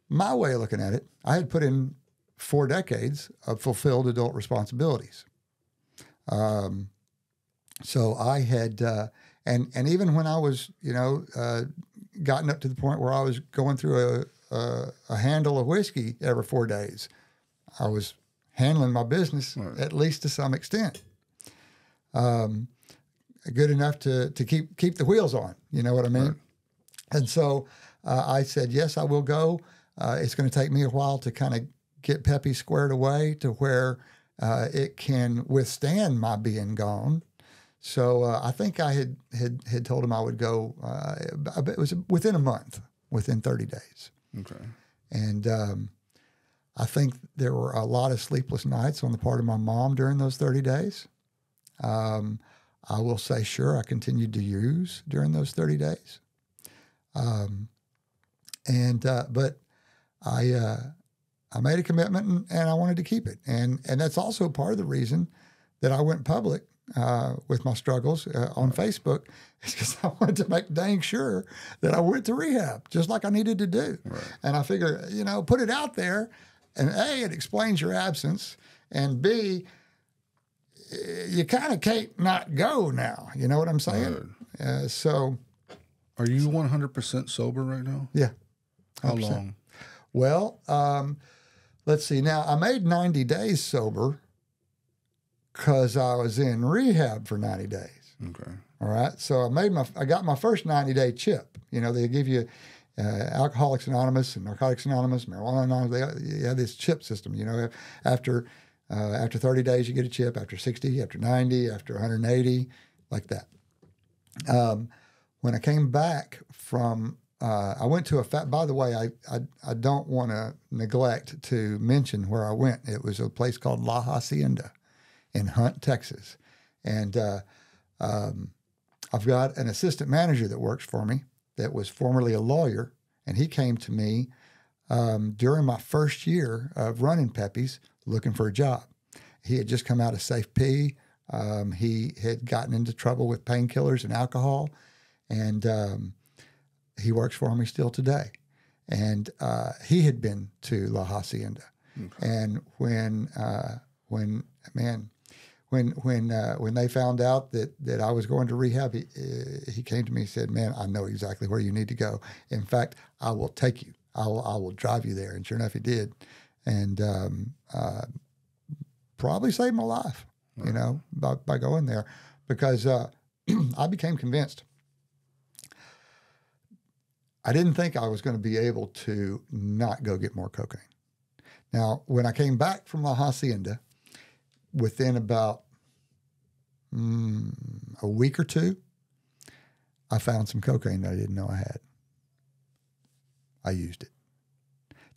my way of looking at it. I had put in 4 decades of fulfilled adult responsibilities. So I had, and even when I was, gotten up to the point where I was going through a handle of whiskey every 4 days, I was handling my business at least to some extent, good enough to keep the wheels on. You know what I mean? Right. And so I said, yes, I will go. It's going to take me a while to kind of get Pepe squared away to where it can withstand my being gone. So I think I had told him I would go. It was within a month, within 30 days. Okay. And I think there were a lot of sleepless nights on the part of my mom during those 30 days. I will say, sure, I continued to use during those 30 days. But I made a commitment and I wanted to keep it. And that's also part of the reason that I went public with my struggles on Facebook, is because I wanted to make dang sure that I went to rehab, just like I needed to do. Right. And I figure, put it out there, and A, it explains your absence, and B, you kind of can't not go now. You know what I'm saying? Right. So, are you 100% sober right now? Yeah. 100%. How long? Well, let's see. Now, I made 90 days sober because I was in rehab for 90 days. Okay. All right. So I got my first 90-day chip. They give you Alcoholics Anonymous and Narcotics Anonymous, Marijuana Anonymous. They have this chip system. After 30 days you get a chip. After 60, after 90, after 180, like that. When I came back from, I went to by the way, I don't want to neglect to mention where I went. It was a place called La Hacienda in Hunt, Texas. And I've got an assistant manager that works for me that was formerly a lawyer, and he came to me during my first year of running Pepe's looking for a job. He had just come out of Safe P. He had gotten into trouble with painkillers and alcohol, and he works for me still today. And he had been to La Hacienda, and when they found out that I was going to rehab, he came to me and said, "Man, I know exactly where you need to go. In fact, I will take you. I will drive you there." And sure enough, he did, and probably saved my life, you know, by going there, because I became convinced. I didn't think I was going to be able to not go get more cocaine. Now, when I came back from La Hacienda, within about a week or two, I found some cocaine that I didn't know I had. I used it.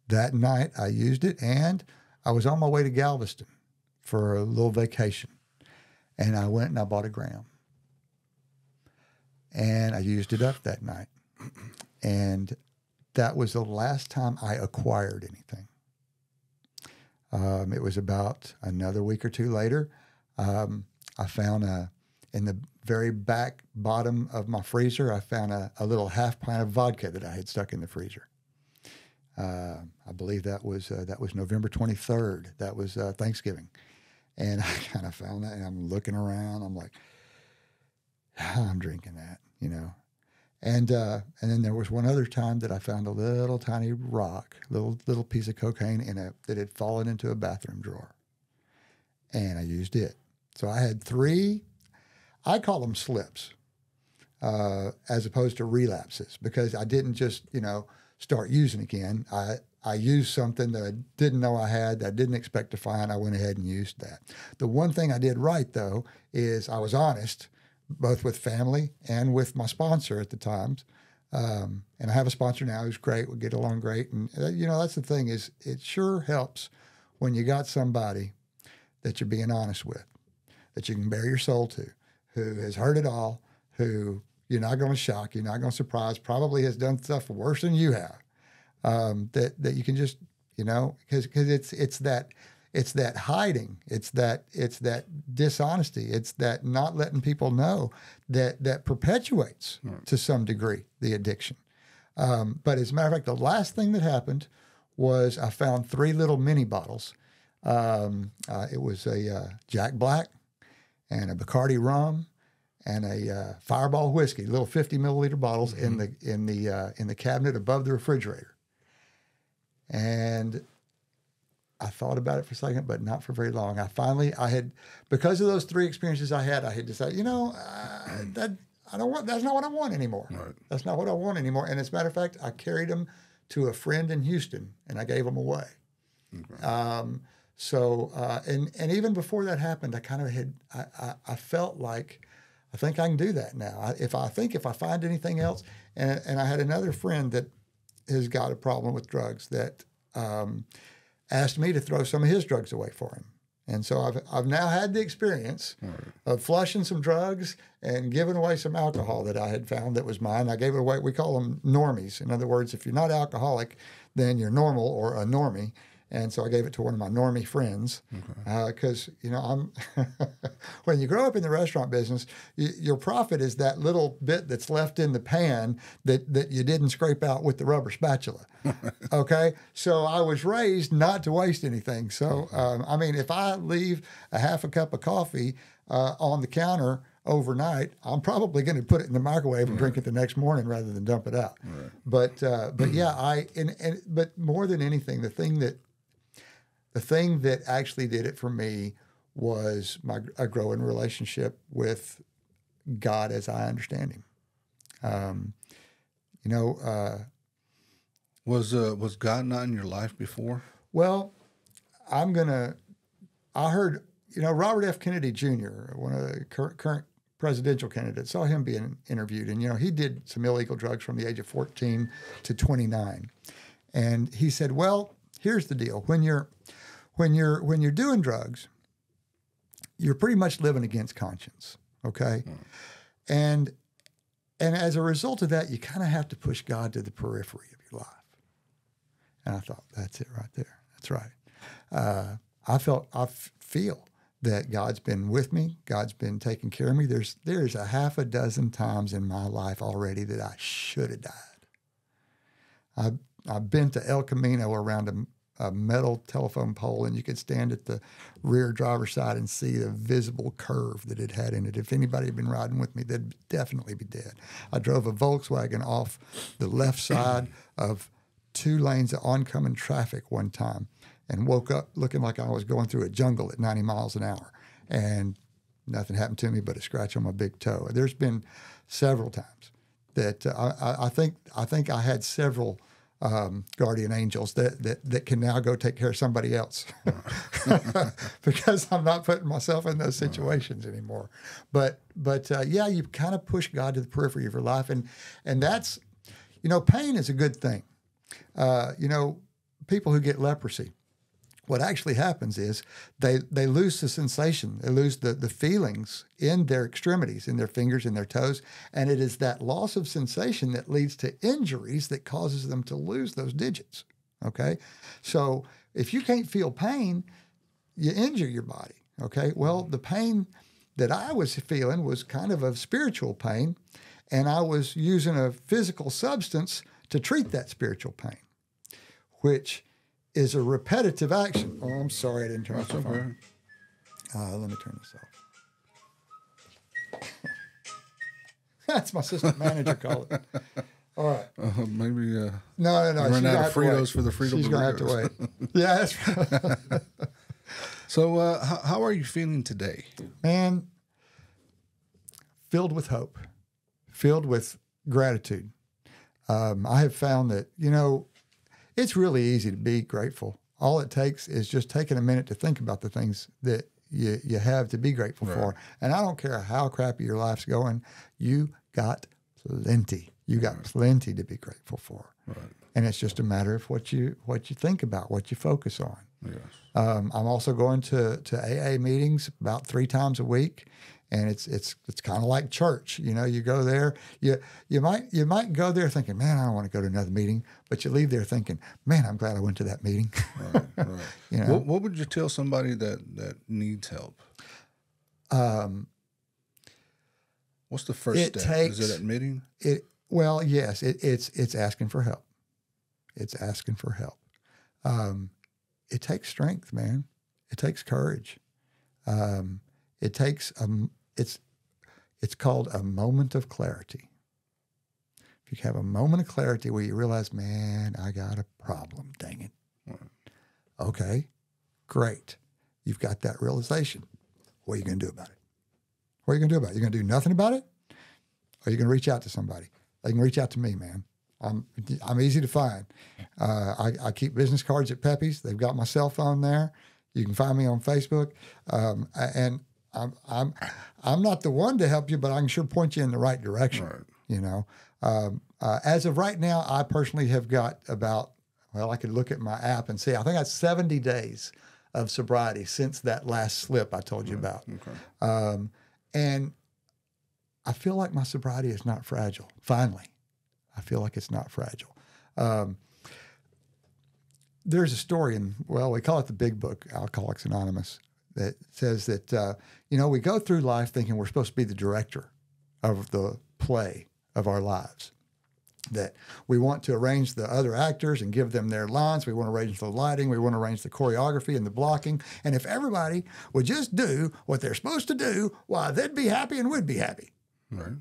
That night, I used it, and I was on my way to Galveston for a little vacation. And I went and I bought a gram. And I used it up that night. And that was the last time I acquired anything. It was about another week or two later. I found in the very back bottom of my freezer, I found a little half pint of vodka that I had stuck in the freezer. I believe that was November 23rd. That was Thanksgiving. And I kind of found that, and I'm looking around. I'm like, I'm drinking that, you know. And then there was one other time that I found a little tiny rock, little piece of cocaine that had fallen into a bathroom drawer, and I used it. So I had 3. I call them slips, as opposed to relapses, because I didn't just start using again. I used something that I didn't know I had, that I didn't expect to find. I went ahead and used that. The one thing I did right, though, is I was honest, both with family and with my sponsor at the times. And I have a sponsor now who's great. We get along great. And, that's the thing, is it sure helps when you got somebody that you're being honest with, that you can bare your soul to, who has heard it all, who you're not going to shock, you're not going to surprise, probably has done stuff worse than you have. That you can just, because it's that hiding, it's that dishonesty, it's that not letting people know that perpetuates to some degree the addiction. But as a matter of fact, the last thing that happened was I found 3 little mini bottles. It was a Jack Black and a Bacardi rum and a Fireball whiskey, little 50 milliliter bottles in the cabinet above the refrigerator. And I thought about it for a second, but not for very long. I had, because of those 3 experiences I had decided, that's not what I want anymore. Right. That's not what I want anymore. And as a matter of fact, I carried them to a friend in Houston, and I gave them away. Okay. And even before that happened, I kind of I felt like, I think I can do that now. If I find anything else, and I had another friend that has got a problem with drugs that asked me to throw some of his drugs away for him. And so I've now had the experience of flushing some drugs and giving away some alcohol that I had found that was mine. I gave it away. We call them normies. In other words, if you're not alcoholic, then you're normal or a normie. And so I gave it to one of my normie friends because, I'm when you grow up in the restaurant business, your profit is that little bit that's left in the pan that you didn't scrape out with the rubber spatula. Okay? So I was raised not to waste anything. So, if I leave a half a cup of coffee on the counter overnight, I'm probably going to put it in the microwave and drink it the next morning rather than dump it out. Right. But yeah, but more than anything, the thing that actually did it for me was a growing relationship with God as I understand Him. Was God not in your life before? Well, I heard, Robert F. Kennedy Jr., one of the current presidential candidates, saw him being interviewed, and he did some illegal drugs from the age of 14 to 29, and he said, "Well, here's the deal: when you're doing drugs, you're pretty much living against conscience, okay? And as a result of that, you kind of have to push God to the periphery of your life." And I thought, that's it right there. That's right. I feel that God's been with me. God's been taking care of me. There's a half a dozen times in my life already that I should have died. I've been to El Camino around a metal telephone pole, and you could stand at the rear driver's side and see the visible curve that it had in it. If anybody had been riding with me, they'd definitely be dead. I drove a Volkswagen off the left side of 2 lanes of oncoming traffic one time and woke up looking like I was going through a jungle at 90 miles an hour. And nothing happened to me but a scratch on my big toe. There's been several times that I think I had several guardian angels that can now go take care of somebody else because I'm not putting myself in those situations anymore. But yeah, you kind of push God to the periphery of your life, and that's, pain is a good thing. People who get leprosy, what actually happens is they lose the sensation, they lose the feelings in their extremities, in their fingers, in their toes, and it is that loss of sensation that leads to injuries that causes them to lose those digits, okay? So if you can't feel pain, you injure your body, okay? Well, the pain that I was feeling was kind of a spiritual pain, and I was using a physical substance to treat that spiritual pain, which is a repetitive action. Oh, I'm sorry, I didn't turn off the phone. Let me turn this off. That's my assistant manager calling. All right. Maybe. No. Run out of Fritos for the Frito. She's gonna have to wait. Yeah, that's right. So, how are you feeling today? Man, filled with hope, filled with gratitude. I have found that it's really easy to be grateful. All it takes is just taking a minute to think about the things that you have to be grateful for. And I don't care how crappy your life's going, you got plenty. You got plenty to be grateful for. Right. And it's just a matter of what you think about, what you focus on. Yes. I'm also going to AA meetings about 3 times a week. And it's kind of like church, You go there, you might go there thinking, man, I don't want to go to another meeting, but you leave there thinking, man, I'm glad I went to that meeting. Right. What would you tell somebody that needs help? What's the first step? Is it admitting? Well, yes, it's asking for help. It's asking for help. It takes strength, man. It takes courage. It takes it's called a moment of clarity. If you have a moment of clarity where you realize, man, I got a problem, dang it. Right. Okay, great. You've got that realization. What are you going to do about it? What are you going to do about it? You're going to do nothing about it? Or are you going to reach out to somebody? They can reach out to me, man. I'm easy to find. I keep business cards at Pepe's. They've got my cell phone there. You can find me on Facebook. And I'm not the one to help you, but I can sure point you in the right direction. Right. As of right now, I personally have got I could look at my app and see, I think that's 70 days of sobriety since that last slip I told you about. Okay. And I feel like my sobriety is not fragile. Finally, I feel like it's not fragile. There's a story we call it the Big Book, Alcoholics Anonymous, that says that, we go through life thinking we're supposed to be the director of the play of our lives, that we want to arrange the other actors and give them their lines. We want to arrange the lighting. We want to arrange the choreography and the blocking. And if everybody would just do what they're supposed to do, why, they'd be happy and we'd be happy. Right.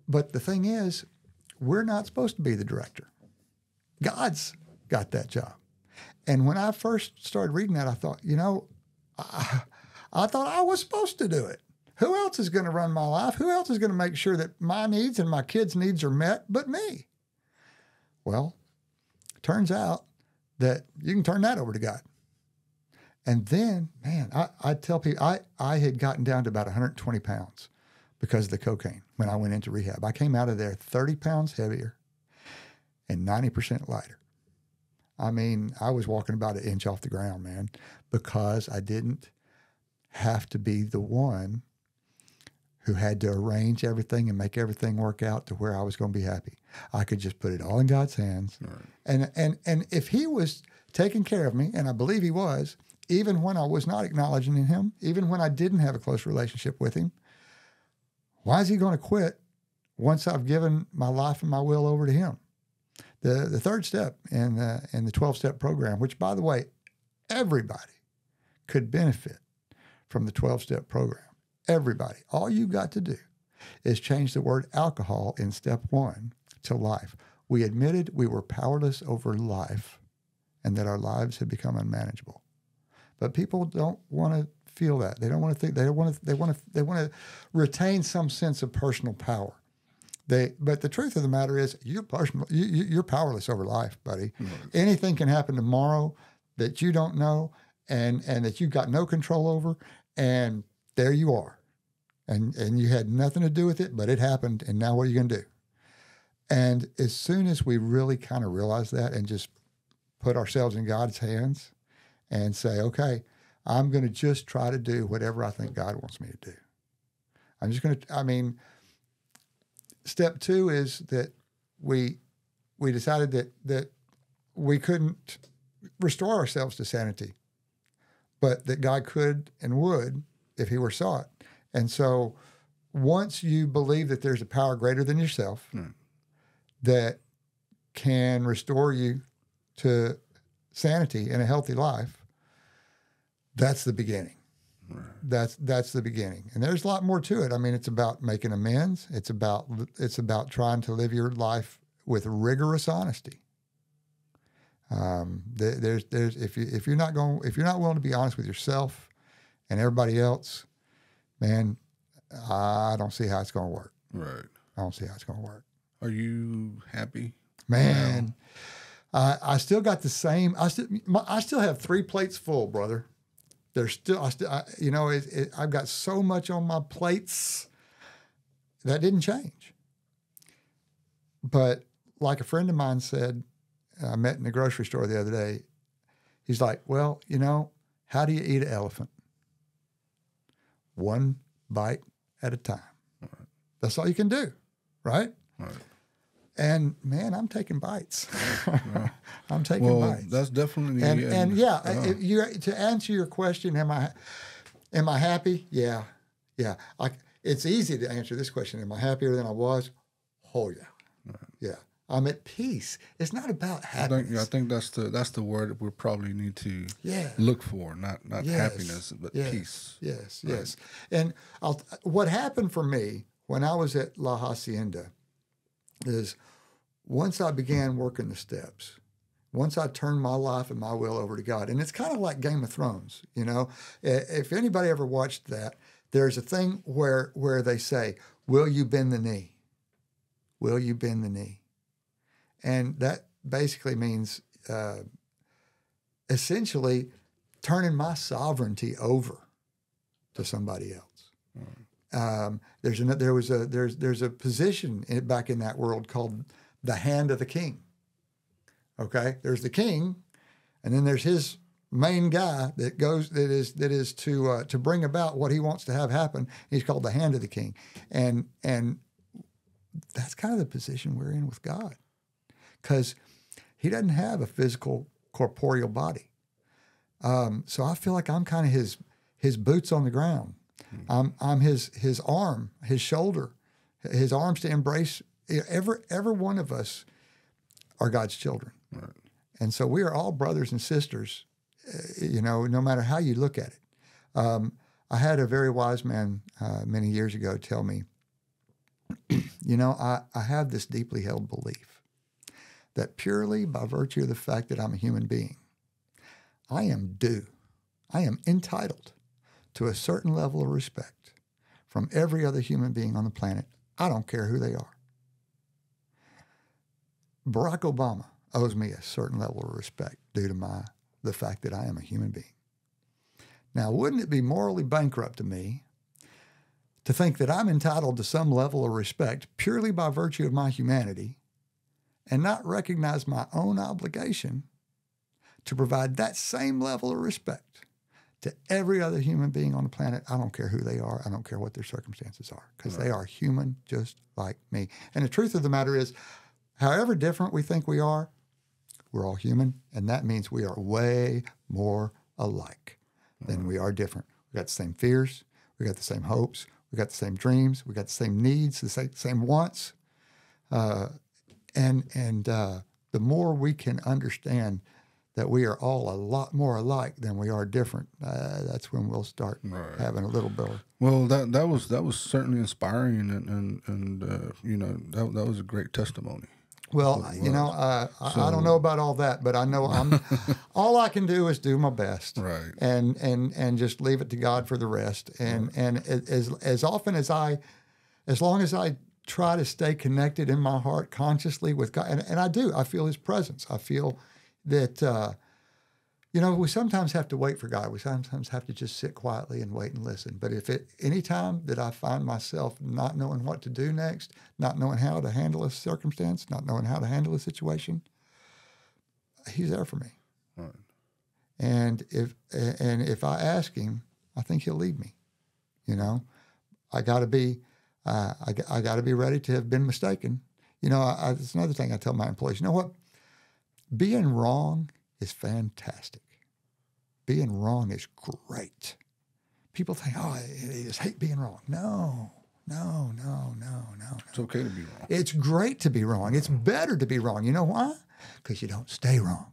But the thing is, we're not supposed to be the director. God's got that job. And when I first started reading that, I thought, I thought I was supposed to do it. Who else is going to run my life? Who else is going to make sure that my needs and my kids' needs are met but me? Well, turns out that you can turn that over to God. And then, man, I tell people, I had gotten down to about 120 pounds because of the cocaine when I went into rehab. I came out of there 30 pounds heavier and 90% lighter. I mean, I was walking about an inch off the ground, man, because I didn't have to be the one who had to arrange everything and make everything work out to where I was going to be happy. I could just put it all in God's hands. Right. And if he was taking care of me, and I believe he was, even when I was not acknowledging him, even when I didn't have a close relationship with him. Why is he going to quit once I've given my life and my will over to him? The third step in the 12-step program, which, by the way, everybody could benefit from the 12-step program. Everybody. All you got to do is change the word alcohol in step 1 to life. We admitted we were powerless over life and that our lives had become unmanageable. But people don't want to feel that. They don't want to think. They want to retain some sense of personal power. But the truth of the matter is, you're powerless over life, buddy. Mm-hmm. Anything can happen tomorrow that you don't know and that you've got no control over, and there you are. And you had nothing to do with it, but it happened, and now what are you going to do? And as soon as we really kind of realize that and just put ourselves in God's hands and say, okay, I'm going to just try to do whatever I think God wants me to do. I'm just going to, step 2 is that we decided that we couldn't restore ourselves to sanity, but that God could and would if he were sought. And so once you believe that there's a power greater than yourself that can restore you to sanity and a healthy life, that's the beginning. Right. That's the beginning. And there's a lot more to it. I mean, it's about making amends. It's about trying to live your life with rigorous honesty. If you're not willing to be honest with yourself and everybody else, man, I don't see how it's going to work. Right. I don't see how it's going to work. Are you happy? Man, I still got the same. I still have 3 plates full, brother. There's still, I've got so much on my plates that didn't change. But like a friend of mine said, I met in the grocery store the other day. He's like, well, how do you eat an elephant? 1 bite at a time. Right. That's all you can do, right? Right. And man, I'm taking bites. I'm taking bites. That's definitely to answer your question, am I happy? Yeah. It's easy to answer this question. Am I happier than I was? Oh yeah, right. Yeah. I'm at peace. It's not about happiness. I think that's the word that we probably need to look for. Not happiness, but peace. Yes, right. Yes. And what happened for me when I was at La Hacienda is once I began working the steps, once I turned my life and my will over to God, and it's kind of like Game of Thrones, If anybody ever watched that, there's a thing where they say, will you bend the knee? Will you bend the knee? And that basically means essentially turning my sovereignty over to somebody else. Mm. There's a position back in that world called the hand of the king. Okay, there's the king, and then there's his main guy that is to bring about what he wants to have happen. He's called the hand of the king, and that's kind of the position we're in with God, because he doesn't have a physical corporeal body. So I feel like I'm kind of his boots on the ground. I'm his arm, his shoulder, his arms to embrace. Every one of us are God's children. Right. And so we are all brothers and sisters, no matter how you look at it. I had a very wise man many years ago tell me, I have this deeply held belief that purely by virtue of the fact that I'm a human being, I am entitled to a certain level of respect from every other human being on the planet. I don't care who they are. Barack Obama owes me a certain level of respect due to the fact that I am a human being. Now, wouldn't it be morally bankrupt to me to think that I'm entitled to some level of respect purely by virtue of my humanity and not recognize my own obligation to provide that same level of respect to every other human being on the planet? I don't care who they are. I don't care what their circumstances are, because they are human just like me. And the truth of the matter is, however different we think we are, we're all human, and that means we are way more alike than we are different. We got the same fears. We got the same hopes. We got the same dreams. We got the same needs, the same wants. And the more we can understand that we are all a lot more alike than we are different, that's when we'll start having a little bit of... Well, that was certainly inspiring, and you know, that was a great testimony. Well, you know, I don't know about all that, but I know all I can do is do my best, right? And just leave it to God for the rest. And as often as as long as I try to stay connected in my heart consciously with God, and I do, I feel His presence. I feel that you know, we sometimes have to wait for God. We sometimes have to just sit quietly and wait and listen. But any time that I find myself not knowing what to do next, not knowing how to handle a circumstance, not knowing how to handle a situation, He's there for me. Right. And if I ask Him, I think He'll lead me. You know, I got to be ready to have been mistaken. You know, it's another thing I tell my employees. You know what? Being wrong is fantastic. Being wrong is great. People think, oh, I just hate being wrong. No. It's okay to be wrong. It's great to be wrong. It's better to be wrong. You know why? Because you don't stay wrong.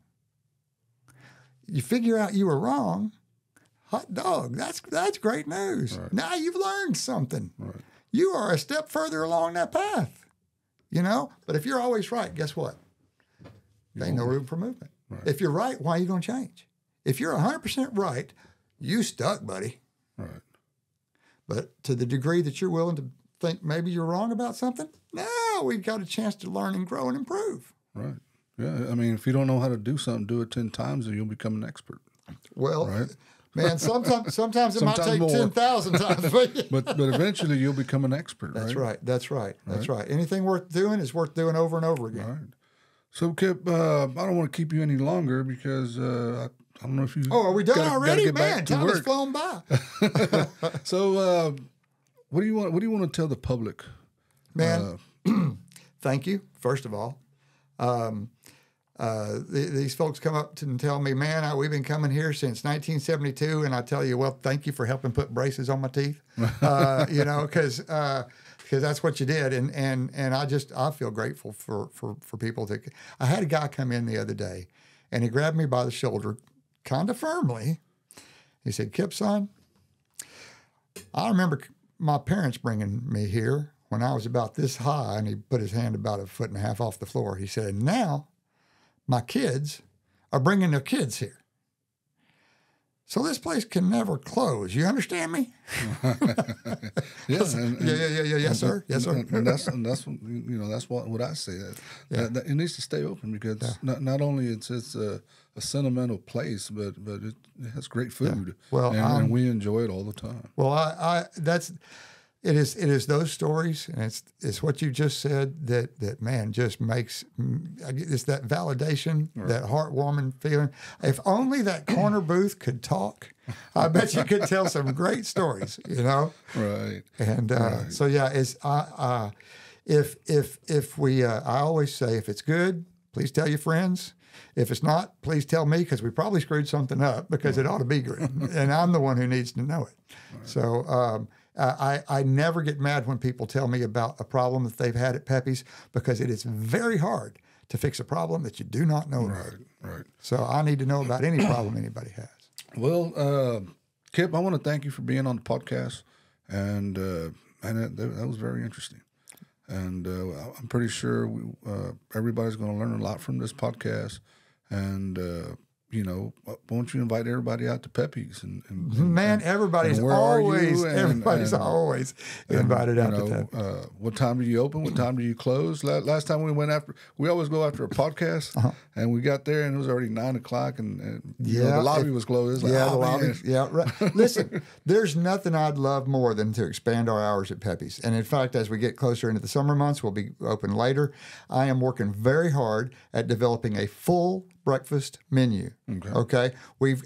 You figure out you were wrong, hot dog, that's great news. Right. Now you've learned something. Right. You are a step further along that path, you know? But if you're always right, guess what? There ain't no room for movement. Right. If you're right, why are you going to change? If you're 100% right, you stuck, buddy. Right. But to the degree that you're willing to think maybe you're wrong about something, now we've got a chance to learn and grow and improve. Right. Yeah. I mean, if you don't know how to do something, do it 10 times and you'll become an expert. Well, right? Man, sometimes it might take more. 10,000 times. but eventually you'll become an expert, right? That's right. Anything worth doing is worth doing over and over again. Right. So, Kip, I don't want to keep you any longer because I don't know if you... Oh, are we done already? Man, time has flown by. So, what do you want to tell the public? Man, thank you, first of all. These folks come up and tell me, man, we've been coming here since 1972, and I tell you, well, thank you for helping put braces on my teeth, you know, because that's what you did, and I feel grateful for people that. I had a guy come in the other day, and he grabbed me by the shoulder, kind of firmly. He said, "Kip, son, I remember my parents bringing me here when I was about this high," and he put his hand about 1.5 feet off the floor. He said, "Now my kids are bringing their kids here. So this place can never close. You understand me?" Yes, yes, sir. And that's what I say. That it needs to stay open because not only it's a sentimental place, but it has great food. Yeah. Well, and we enjoy it all the time. Well, It is those stories, and it's what you just said that man just makes it's that validation, that heartwarming feeling. If only that corner booth could talk, I bet you could tell some great stories, you know. Right. And so yeah, if we I always say, if it's good, please tell your friends. If it's not, please tell me, because we probably screwed something up, because it ought to be good, and I'm the one who needs to know it. Right. So. I never get mad when people tell me about a problem that they've had at Pepe's, because it is very hard to fix a problem that you do not know about. Right. So I need to know about any problem anybody has. Well, Kip, I want to thank you for being on the podcast, and that was very interesting. And I'm pretty sure everybody's going to learn a lot from this podcast, and you know, why don't you invite everybody out to Pepe's? Man, everybody's always invited out to Pepe's. What time do you open? What time do you close? Last time we always go after a podcast, and we got there and it was already 9:00, and the lobby was closed. Like, the lobby. Yeah, right. Listen, there's nothing I'd love more than to expand our hours at Pepe's. And in fact, as we get closer into the summer months, we'll be open later. I am working very hard at developing a full breakfast menu. Okay.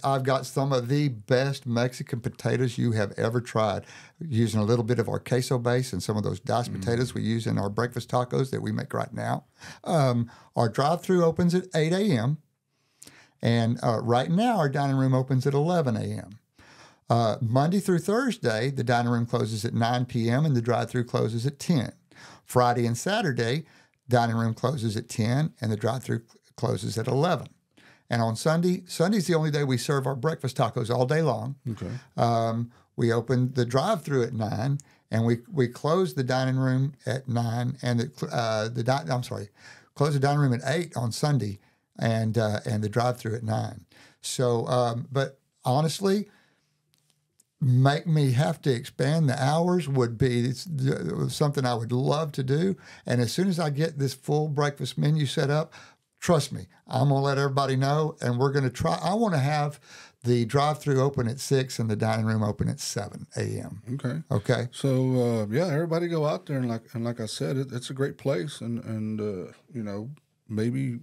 I've got some of the best Mexican potatoes you have ever tried, using a little bit of our queso base and some of those diced potatoes we use in our breakfast tacos that we make right now. Our drive-through opens at 8 a.m. And right now, our dining room opens at 11 a.m. Monday through Thursday, the dining room closes at 9 p.m. and the drive-through closes at 10. Friday and Saturday, dining room closes at 10 and the drive-through closes at 11. And on Sunday's the only day we serve our breakfast tacos all day long. Okay. We open the drive-through at 9, and we close the dining room at 9, and close the dining room at 8 on Sunday, and the drive-through at 9. So, but honestly, make me have to expand the hours would be something I would love to do. And as soon as I get this full breakfast menu set up, trust me, I'm going to let everybody know, and we're going to try. I want to have the drive-through open at 6 and the dining room open at 7 a.m. Okay. Okay. So yeah, everybody go out there, and like I said, it's a great place, and you know, maybe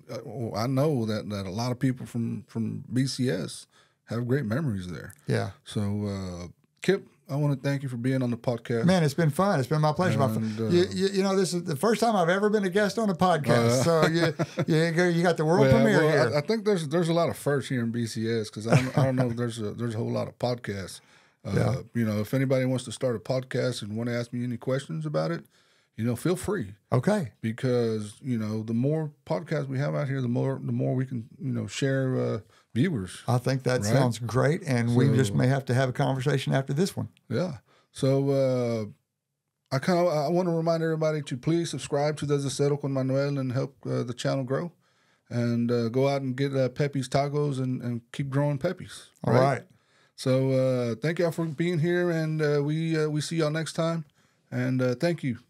I know that a lot of people from BCS have great memories there. Yeah. So Kip, I want to thank you for being on the podcast. Man, it's been fun. It's been my pleasure. And, you know, this is the first time I've ever been a guest on a podcast. So you got the world premiere here. I think there's a lot of firsts here in BCS, because I don't know if there's a whole lot of podcasts. You know, if anybody wants to start a podcast and want to ask me any questions about it, you know, feel free. Okay. Because, you know, the more podcasts we have out here, the more we can, you know, share viewers. I think that sounds great, and we just may have to have a conversation after this one. Yeah. So I want to remind everybody to please subscribe to Desde Cero con Manuel and help the channel grow, and go out and get Pepe's tacos and keep growing Pepe's. All right. So thank y'all for being here, and we see y'all next time, and thank you.